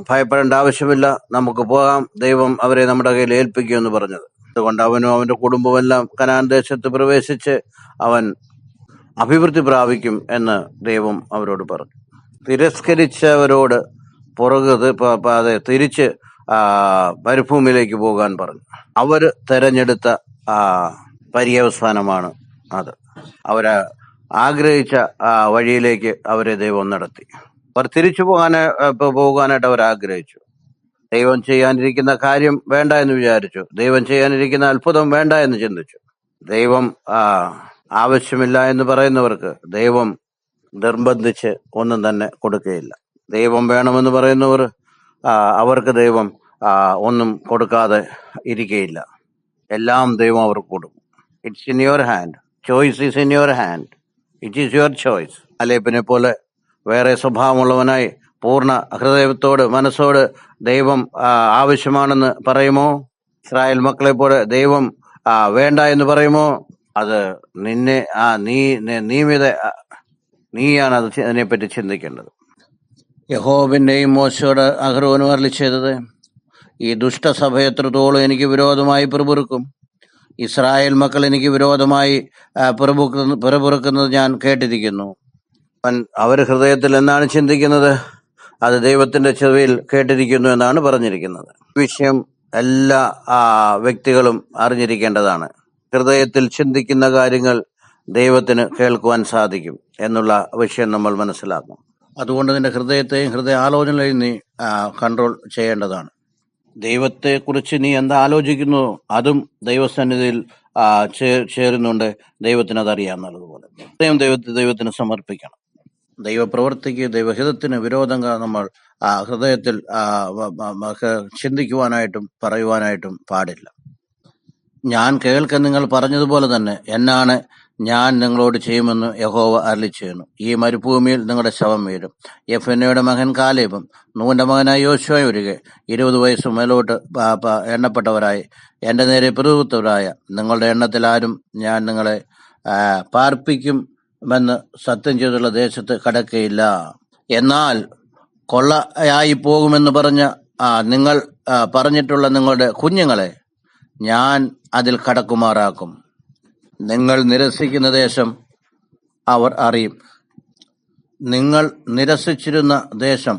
ഭയപ്പെടേണ്ട ആവശ്യമില്ല, നമുക്ക് പോകാം, ദൈവം അവരെ നമ്മുടെ കയ്യിൽ ഏൽപ്പിക്കുമെന്ന് പറഞ്ഞത്. അതുകൊണ്ട് അവനും അവന്റെ കുടുംബമെല്ലാം കനാൻ ദേശത്ത് പ്രവേശിച്ച് അവൻ അഭിവൃദ്ധി പ്രാപിക്കും എന്ന് ദൈവം അവരോട് പറഞ്ഞു. തിരസ്കരിച്ചവരോട് തിരിച്ച് മരുഭൂമിയിലേക്ക് പോകാൻ പറഞ്ഞു. അവര് തെരഞ്ഞെടുത്ത പര്യവസാനമാണ് അത്. അവര് ആഗ്രഹിച്ച വഴിയിലേക്ക് അവരെ ദൈവം നടത്തി. അവർ തിരിച്ചു പോകാനായിട്ട് അവർ ആഗ്രഹിച്ചു. ദൈവം ചെയ്യാനിരിക്കുന്ന കാര്യം വേണ്ട എന്ന് വിചാരിച്ചു. ദൈവം ചെയ്യാനിരിക്കുന്ന അത്ഭുതം വേണ്ട എന്ന് ചിന്തിച്ചു. ദൈവം ആവശ്യമില്ല എന്ന് പറയുന്നവർക്ക് ദൈവം നിർബന്ധിച്ച് ഒന്നും തന്നെ കൊടുക്കുകയില്ല. ദൈവം വേണമെന്ന് പറയുന്നവർ അവർക്ക് ദൈവം ഒന്നും കൊടുക്കാതെ ഇരിക്കുകയില്ല. എല്ലാം ദൈവം അവർക്ക് കൊടുക്കും. It's in your hand. Choice is in your hand. It is your choice. അലേപ്പിനെ പോലെ വേറെ സ്വഭാവമുള്ളവനായി പൂർണ്ണ ഹൃദയത്തോട് മനസ്സോട് ദൈവം ആവശ്യമാണെന്ന് പറയുമോ? ഇസ്രായേൽ മക്കളെ പോലെ ദൈവം വേണ്ട എന്ന് പറയുമോ? അത് നീയാണ് അതിനെപ്പറ്റി ചിന്തിക്കേണ്ടത്. യഹോവന്റെയും മോശയോട് അഹരോനും അരുളിച്ചെയ്തത്, ഈ ദുഷ്ടസഭ എത്രത്തോളം എനിക്ക് വിരോധമായി പിറുപിറുക്കും. ഇസ്രായേൽ മക്കൾ എനിക്ക് വിരോധമായി പിറുപിറുക്കുന്നത് ഞാൻ കേട്ടിരിക്കുന്നു. അവർ ഹൃദയത്തിൽ എന്താണ് ചിന്തിക്കുന്നത് അത് ദൈവത്തിന്റെ ചെവിയിൽ കേട്ടിരിക്കുന്നു എന്നാണ് പറഞ്ഞിരിക്കുന്നത്. വിഷയം എല്ലാ വ്യക്തികളും അറിഞ്ഞിരിക്കേണ്ടതാണ്. ഹൃദയത്തിൽ ചിന്തിക്കുന്ന കാര്യങ്ങൾ ദൈവത്തിന് കേൾക്കുവാൻ സാധിക്കും എന്നുള്ള വിഷയം നമ്മൾ മനസ്സിലാക്കണം. അതുകൊണ്ട് നിന്റെ ഹൃദയത്തെയും ഹൃദയ ആലോചനകളെയും നീ കൺട്രോൾ ചെയ്യേണ്ടതാണ്. ദൈവത്തെക്കുറിച്ച് നീ എന്താ ആലോചിക്കുന്നു അതും ദൈവസന്നിധിയിൽ ചേരുന്നുണ്ട്. ദൈവത്തിന് അതറിയാമെന്നുള്ളതുപോലെ ദൈവത്തിന് സമർപ്പിക്കണം. ദൈവപ്രവൃത്തിക്ക് ദൈവഹിതത്തിന് വിരോധം നമ്മൾ ഹൃദയത്തിൽ ചിന്തിക്കുവാനായിട്ടും പറയുവാനായിട്ടും പാടില്ല. ഞാൻ കേൾക്കാൻ നിങ്ങൾ പറഞ്ഞതുപോലെ തന്നെ എന്നാണ് ഞാൻ നിങ്ങളോട് ചെയ്യുമെന്ന് യഹോവ അരുളിച്ചെയ്യുന്നു. ഈ മരുഭൂമിയിൽ നിങ്ങളുടെ ശവം വീഴും. യെഫുന്നെയുടെ മകൻ കാലേബും നൂന്റെ മകനായ യോശുവയും ഒഴികെ 20 വയസ്സ് മേലോട്ട് എണ്ണപ്പെട്ടവരായി എന്റെ നേരെ പിറുപിറുത്തവരായ നിങ്ങളുടെ എണ്ണത്തിൽ ആരും ഞാൻ നിങ്ങളെ പാർപ്പിക്കുമെന്ന് സത്യം ചെയ്തുള്ള ദേശത്ത് കടക്കയില്ല. എന്നാൽ കൊള്ളയായി പോകുമെന്ന് നിങ്ങൾ പറഞ്ഞിട്ടുള്ള നിങ്ങളുടെ കുഞ്ഞുങ്ങളെ ഞാൻ അതിൽ കടക്കുമാറാക്കും. നിങ്ങൾ നിരസിക്കുന്ന ദേശം അവർ അറിയും. നിങ്ങൾ നിരസിച്ചിരുന്ന ദേശം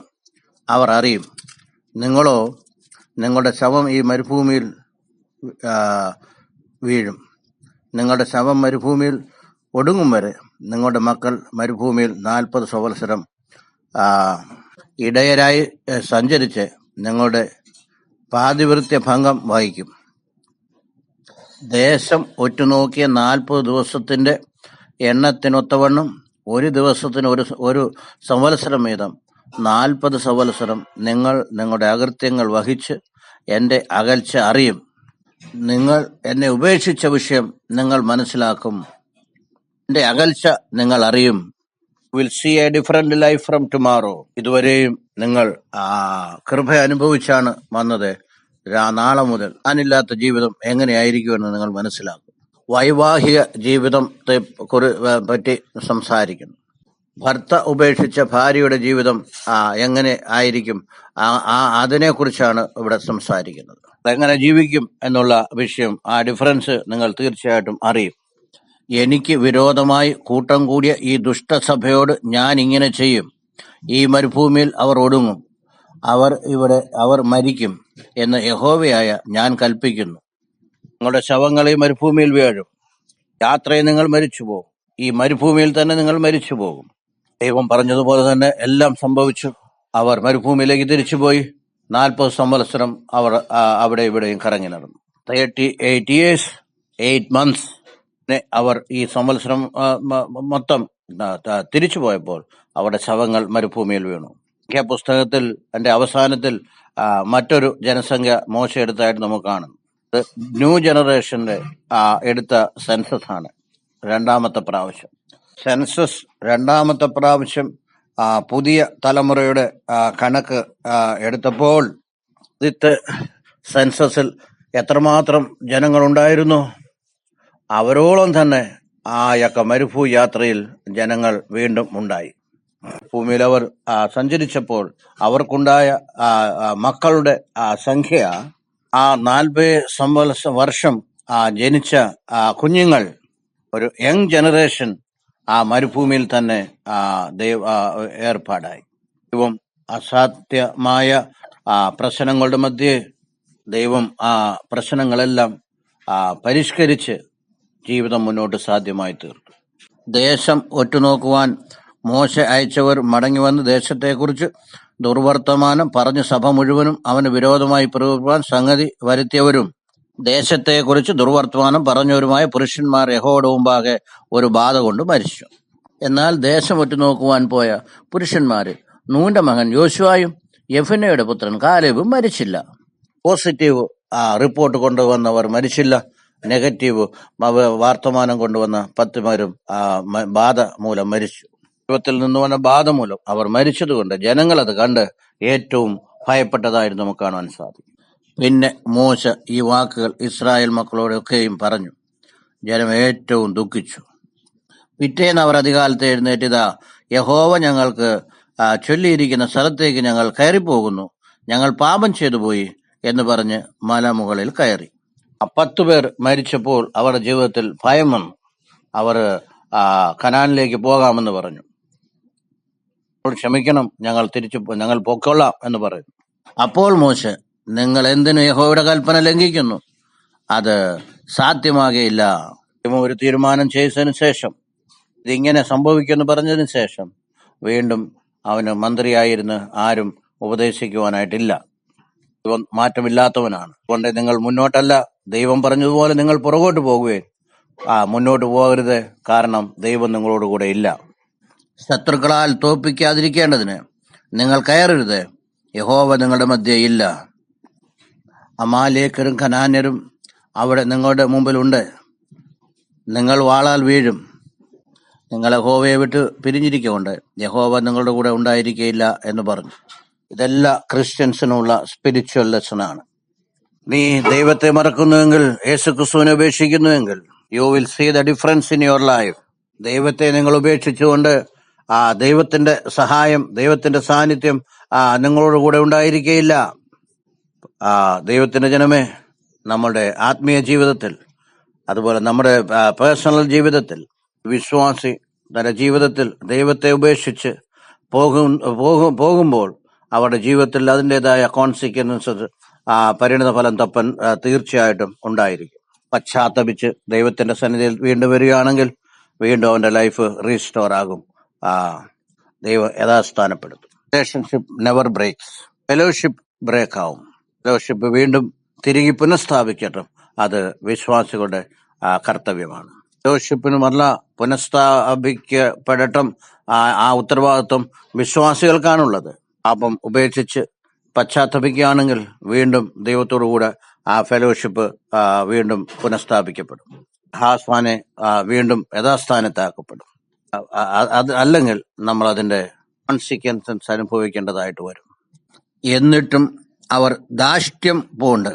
അവർ അറിയും. നിങ്ങളോ നിങ്ങളുടെ ശവം ഈ മരുഭൂമിയിൽ വീഴും. നിങ്ങളുടെ ശവം മരുഭൂമിയിൽ ഒടുങ്ങും വരെ നിങ്ങളുടെ മക്കൾ മരുഭൂമിയിൽ 40 സംവത്സരം ഇടയരായി സഞ്ചരിച്ച് നിങ്ങളുടെ പാതിവൃത്യ ഭംഗം വഹിക്കും. ദേശം ഒറ്റുനോക്കിയ 40 ദിവസത്തിന്റെ എണ്ണത്തിനൊത്തവണ്ണം ഒരു ദിവസത്തിന് ഒരു സംവത്സരം വീതം 40 സംവത്സരം നിങ്ങൾ നിങ്ങളുടെ അകൃത്യങ്ങൾ വഹിച്ച് എന്റെ അകൽച്ച അറിയും. നിങ്ങൾ എന്നെ ഉപേക്ഷിച്ച വിഷയം നിങ്ങൾ മനസ്സിലാക്കും. എന്റെ അകൽച്ച നിങ്ങൾ അറിയും. Will see a different life from tomorrow. ഇതുവരെയും നിങ്ങൾ കൃപ അനുഭവിച്ചാണ് വന്നത്. നാളെ മുതൽ ഞാനില്ലാത്ത ജീവിതം എങ്ങനെയായിരിക്കുമെന്ന് നിങ്ങൾ മനസ്സിലാക്കും. വൈവാഹിക ജീവിതത്തെ പറ്റി സംസാരിക്കുന്നു. ഭർത്ത ഉപേക്ഷിച്ച ഭാര്യയുടെ ജീവിതം എങ്ങനെ ആയിരിക്കും, അതിനെക്കുറിച്ചാണ് ഇവിടെ സംസാരിക്കുന്നത്. എങ്ങനെ ജീവിക്കും എന്നുള്ള വിഷയം, ഡിഫറൻസ് നിങ്ങൾ തീർച്ചയായിട്ടും അറിയും. എനിക്ക് വിരോധമായി കൂട്ടം കൂടിയ ഈ ദുഷ്ടസഭയോട് ഞാൻ ഇങ്ങനെ ചെയ്യും. ഈ മരുഭൂമിയിൽ അവർ ഒടുങ്ങും, അവർ മരിക്കും എന്ന് യഹോവയായ ഞാൻ കൽപ്പിക്കുന്നു. നിങ്ങളുടെ ശവങ്ങൾ ഈ മരുഭൂമിയിൽ വീഴും. യാത്രയിൽ നിങ്ങൾ മരിച്ചുപോകും. ഈ മരുഭൂമിയിൽ തന്നെ നിങ്ങൾ മരിച്ചു പോകും. ദൈവം പറഞ്ഞതുപോലെ തന്നെ എല്ലാം സംഭവിച്ചു. അവർ മരുഭൂമിയിലേക്ക് തിരിച്ചുപോയി 40 സംവത്സരം അവർ അവിടെ ഇവിടെയും കറങ്ങി നടന്നു. 38 years 8 months അവർ ഈ സംവത്സരം മൊത്തം തിരിച്ചു പോയപ്പോൾ അവരുടെ ശവങ്ങൾ മരുഭൂമിയിൽ വീണു. പുസ്തകത്തിൽ അതിന്റെ അവസാനത്തിൽ മറ്റൊരു ജനസംഖ്യ മോശ എടുത്തായിട്ട് നമുക്ക് കാണുന്നു. ന്യൂ ജനറേഷന്റെ എടുത്ത സെൻസസ് ആണ്. രണ്ടാമത്തെ പ്രാവശ്യം സെൻസസ്, രണ്ടാമത്തെ പ്രാവശ്യം പുതിയ തലമുറയുടെ കണക്ക് എടുത്തപ്പോൾ ആദ്യത്തെ സെൻസസിൽ എത്രമാത്രം ജനങ്ങളുണ്ടായിരുന്നു? അവരോളം തന്നെ മരുഭൂ യാത്രയിൽ ജനങ്ങൾ വീണ്ടും ഉണ്ടായി. ഭൂമിയിൽ അവർ സഞ്ചരിച്ചപ്പോൾ അവർക്കുണ്ടായ മക്കളുടെ സംഖ്യ 40 വർഷം ജനിച്ച കുഞ്ഞുങ്ങൾ, ഒരു യങ് ജനറേഷൻ മരുഭൂമിയിൽ തന്നെ ഏർപ്പാടായി. ദൈവം അസാധ്യമായ പ്രശ്നങ്ങളുടെ മധ്യേ ദൈവം പ്രശ്നങ്ങളെല്ലാം പരിഷ്കരിച്ച് ജീവിതം മുന്നോട്ട് സാധ്യമായി തീർന്നു. ദേശം ഒറ്റുനോക്കുവാൻ മോശ അയച്ചവർ മടങ്ങിവന്ന് ദേശത്തെക്കുറിച്ച് ദുർവർത്തമാനം പറഞ്ഞ് സഭ മുഴുവനും അവന് വിരോധമായി പ്രവർത്തിപ്പാൻ സംഗതി വരുത്തിയവരും ദേശത്തെക്കുറിച്ച് ദുർവർത്തമാനം പറഞ്ഞവരുമായ പുരുഷന്മാർ യഹോവയുടെ മുമ്പാകെ ഒരു ബാധ കൊണ്ട് മരിച്ചു. എന്നാൽ ദേശം ഒറ്റുനോക്കുവാൻ പോയ പുരുഷന്മാരിൽ നൂന്റെ മകൻ യോശുവയും യെഫുന്നെയുടെ പുത്രൻ കാലേബും മരിച്ചില്ല. പോസിറ്റീവ് റിപ്പോർട്ട് കൊണ്ടുവന്നവർ മരിച്ചില്ല. നെഗറ്റീവ് വർത്തമാനം കൊണ്ടുവന്ന 10 പേരും ബാധ മൂലം മരിച്ചു. ദൈവത്തിൽ നിന്ന് വന്ന ബാധ മൂലം അവർ മരിച്ചതുകൊണ്ട് ജനങ്ങൾ അത് കണ്ട് ഏറ്റവും ഭയപ്പെട്ടതായിട്ട് നമുക്ക് കാണാൻ സാധിക്കും. പിന്നെ മോശ ഈ വാക്കുകൾ ഇസ്രായേൽ മക്കളോടൊക്കെയും പറഞ്ഞു. ജനം ഏറ്റവും ദുഃഖിച്ചു. പിറ്റേന്ന് അവർ അധികാലത്ത് എഴുന്നേറ്റിതാ, യഹോവ ഞങ്ങൾക്ക് ചൊല്ലിയിരിക്കുന്ന സ്ഥലത്തേക്ക് ഞങ്ങൾ കയറിപ്പോകുന്നു, ഞങ്ങൾ പാപം ചെയ്തു പോയി എന്ന് പറഞ്ഞ് മലമുകളിൽ കയറി. 10 പേർ മരിച്ചപ്പോൾ അവരുടെ ജീവിതത്തിൽ ഭയം വന്നു. അവർ കനാനിലേക്ക് പോകാമെന്ന് പറഞ്ഞു. ക്ഷമിക്കണം, ഞങ്ങൾ പൊക്കോളാം എന്ന് പറയുന്നു. അപ്പോൾ മോശെ, നിങ്ങൾ എന്തിനു യഹോവയുടെ കൽപ്പന ലംഘിക്കുന്നു? അത് സാധ്യമാകയില്ല. ഒരു തീരുമാനം ചെയ്തതിനു ശേഷം, ഇതിങ്ങനെ സംഭവിക്കുമെന്ന് പറഞ്ഞതിന് ശേഷം വീണ്ടും അവന് മന്ത്രിയായിരുന്ന് ആരും ഉപദേശിക്കുവാനായിട്ടില്ല. ദൈവം മാറ്റമില്ലാത്തവനാണ്. അതുകൊണ്ട് നിങ്ങൾ മുന്നോട്ടല്ല, ദൈവം പറഞ്ഞതുപോലെ നിങ്ങൾ പുറകോട്ട് പോകുകയും മുന്നോട്ട് പോകരുത്. കാരണം ദൈവം നിങ്ങളോട് കൂടെ ഇല്ല. ശത്രുക്കളാൽ തോൽപ്പിക്കാതിരിക്കേണ്ടതിന് നിങ്ങൾ കയറരുത്, യഹോവ നിങ്ങളുടെ മധ്യേ ഇല്ല. അമാലേക്കരും കനാന്യരും അവിടെ നിങ്ങളുടെ മുമ്പിലുണ്ട്. നിങ്ങൾ വാളാൽ വീഴും. നിങ്ങൾ യഹോവയെ വിട്ട് പിരിഞ്ഞിരിക്കൊണ്ട് യഹോവ നിങ്ങളുടെ കൂടെ ഉണ്ടായിരിക്കുകയില്ല എന്ന് പറഞ്ഞു. ഇതെല്ലാം ക്രിസ്ത്യൻസിനുള്ള സ്പിരിച്വൽ ലെസണാണ്. നീ ദൈവത്തെ മറക്കുന്നുവെങ്കിൽ, യേശുക്രിസ്തുവിനെ ഉപേക്ഷിക്കുന്നുവെങ്കിൽ, you will see the difference in your life. ദൈവത്തെ നിങ്ങൾ ഉപേക്ഷിച്ചുകൊണ്ട് ദൈവത്തിന്റെ സഹായം, ദൈവത്തിന്റെ സാന്നിധ്യം നിങ്ങളോട് കൂടെ ഉണ്ടായിരിക്കുകയില്ല. ദൈവത്തിന്റെ ജനമേ, നമ്മുടെ ആത്മീയ ജീവിതത്തിൽ, അതുപോലെ നമ്മുടെ പേഴ്സണൽ ജീവിതത്തിൽ, വിശ്വാസി തന്റെ ജീവിതത്തിൽ ദൈവത്തെ ഉപേക്ഷിച്ച് പോകുമ്പോൾ അവരുടെ ജീവിതത്തിൽ അതിൻ്റെതായ കോൺസിക്വൻസസ്, പരിണിത ഫലം തപ്പൻ തീർച്ചയായിട്ടും ഉണ്ടായിരിക്കും. പശ്ചാത്തപിച്ച് ദൈവത്തിന്റെ സന്നിധിയിൽ വീണ്ടും വരികയാണെങ്കിൽ വീണ്ടും അവന്റെ ലൈഫ് റീസ്റ്റോർ ആകും. ദൈവം യഥാസ്ഥാനപ്പെടുത്തും. Relationship never breaks. Fellowship break ആവും. ഫെലോഷിപ്പ് വീണ്ടും തിരികെ പുനഃസ്ഥാപിക്കട്ടും. അത് വിശ്വാസികളുടെ കർത്തവ്യമാണ്. ഫെലോഷിപ്പിന് മറല പുനഃസ്ഥാപിക്കപ്പെടട്ടും. ആ ഉത്തരവാദിത്വം വിശ്വാസികൾക്കാണുള്ളത്. പാപം ഉപേക്ഷിച്ച് പശ്ചാത്തപിക്കുകയാണെങ്കിൽ വീണ്ടും ദൈവത്തോടു കൂടെ ആ ഫെലോഷിപ്പ് വീണ്ടും പുനഃസ്ഥാപിക്കപ്പെടും. ഹാസ്വാനെ വീണ്ടും യഥാസ്ഥാനത്താക്കപ്പെടും. അത് അല്ലെങ്കിൽ നമ്മൾ അതിന്റെ കോൺസിക്വൻസസ് അനുഭവിക്കേണ്ടതായിട്ട് വരും. എന്നിട്ടും അവർ ധാർഷ്ട്യം പൂണ്ട്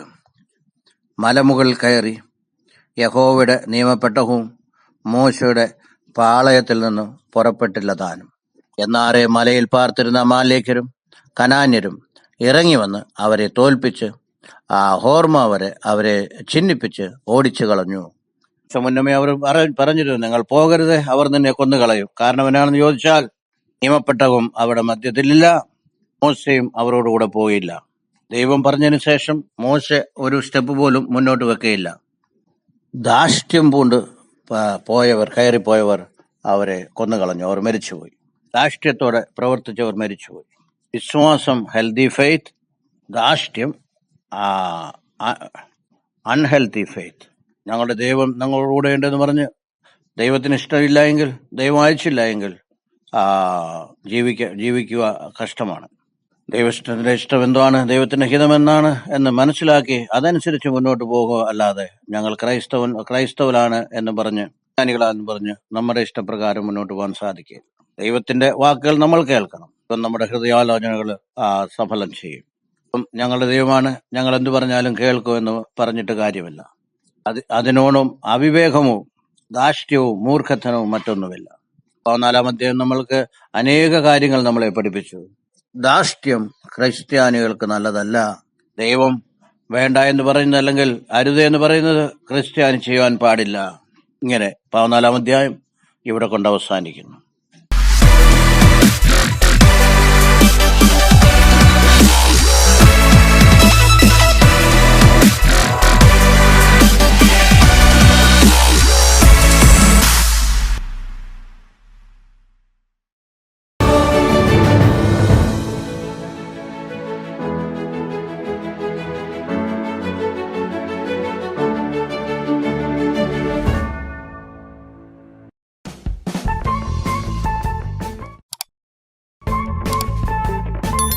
മലമുകളിൽ കയറി യഹോവയുടെ നിയമപ്പെട്ടവും മോശയുടെ പാളയത്തിൽ നിന്ന് പുറപ്പെട്ടില്ല താനും. എന്നാറെ മലയിൽ പാർത്തിരുന്ന അമാലേക്കരും കനാന്യരും ഇറങ്ങി വന്ന് അവരെ തോൽപ്പിച്ച് ഹോർമ വരെ അവരെ ചിഹ്നിപ്പിച്ച് ഓടിച്ചു കളഞ്ഞു. മുന്നമേ അവർ പറഞ്ഞിരുന്നു, നിങ്ങൾ പോകരുത്, അവർ നിന്നെ കൊന്നുകളയും. കാരണം എന്നാണെന്ന് ചോദിച്ചാൽ, നിയമപ്പെട്ടവും അവിടെ മധ്യത്തിലില്ല, മോശയും അവരോടുകൂടെ പോയില്ല. ദൈവം പറഞ്ഞതിന് ശേഷം മോശ ഒരു സ്റ്റെപ്പ് പോലും മുന്നോട്ട് വെക്കുകയില്ല. ധാർഷ്ട്യം പൂണ്ട് കയറിപ്പോയവർ അവരെ കൊന്നുകളഞ്ഞു. അവർ മരിച്ചുപോയി. ധാർഷ്ട്യത്തോടെ പ്രവർത്തിച്ചവർ മരിച്ചുപോയി. വിശ്വാസം ഹെൽത്തി ഫെയ്ത്ത്, ധാർഷ്ട്യം അൺഹെൽത്തി ഫെയ്ത്ത്. ഞങ്ങളുടെ ദൈവം ഞങ്ങളുടെ കൂടെ ഉണ്ടെന്ന് പറഞ്ഞ് ദൈവത്തിന് ഇഷ്ടമില്ല എങ്കിൽ, ദൈവം അയച്ചില്ല എങ്കിൽ ജീവിക്കുക കഷ്ടമാണ്. ദൈവത്തിന്റെ ഇഷ്ടം എന്താണ്, ദൈവത്തിന്റെ ഹിതമെന്നാണ് എന്ന് മനസ്സിലാക്കി അതനുസരിച്ച് മുന്നോട്ട് പോകുക. അല്ലാതെ ഞങ്ങൾ ക്രൈസ്തവരാണ് എന്ന് പറഞ്ഞ് ക്രിസ്ത്യാനികളാന്ന് പറഞ്ഞ് നമ്മുടെ ഇഷ്ടപ്രകാരം മുന്നോട്ട് പോകാൻ സാധിക്കില്ല. ദൈവത്തിന്റെ വാക്കുകൾ നമ്മൾ കേൾക്കണം. ഇപ്പം നമ്മുടെ ഹൃദയാലോചനകൾ സഫലം ചെയ്യും. ഇപ്പം ഞങ്ങളുടെ ദൈവമാണ്, ഞങ്ങൾ എന്ത് പറഞ്ഞാലും കേൾക്കുമെന്ന് പറഞ്ഞിട്ട് കാര്യമില്ല. അതിനോടും അവിവേകവും ധാർഷ്ട്യവും മൂർഖത്തനവും മറ്റൊന്നുമില്ല. 14-ാം അധ്യായം നമ്മൾക്ക് അനേക കാര്യങ്ങൾ നമ്മളെ പഠിപ്പിച്ചു. ധാർഷ്ട്യം ക്രിസ്ത്യാനികൾക്ക് നല്ലതല്ല. ദൈവം വേണ്ട എന്ന് പറയുന്നത്, അല്ലെങ്കിൽ അരുത് എന്ന് പറയുന്നത് ക്രിസ്ത്യാനി ചെയ്യുവാൻ പാടില്ല. ഇങ്ങനെ 14-ാം അധ്യായം ഇവിടെ കൊണ്ട് അവസാനിക്കുന്നു.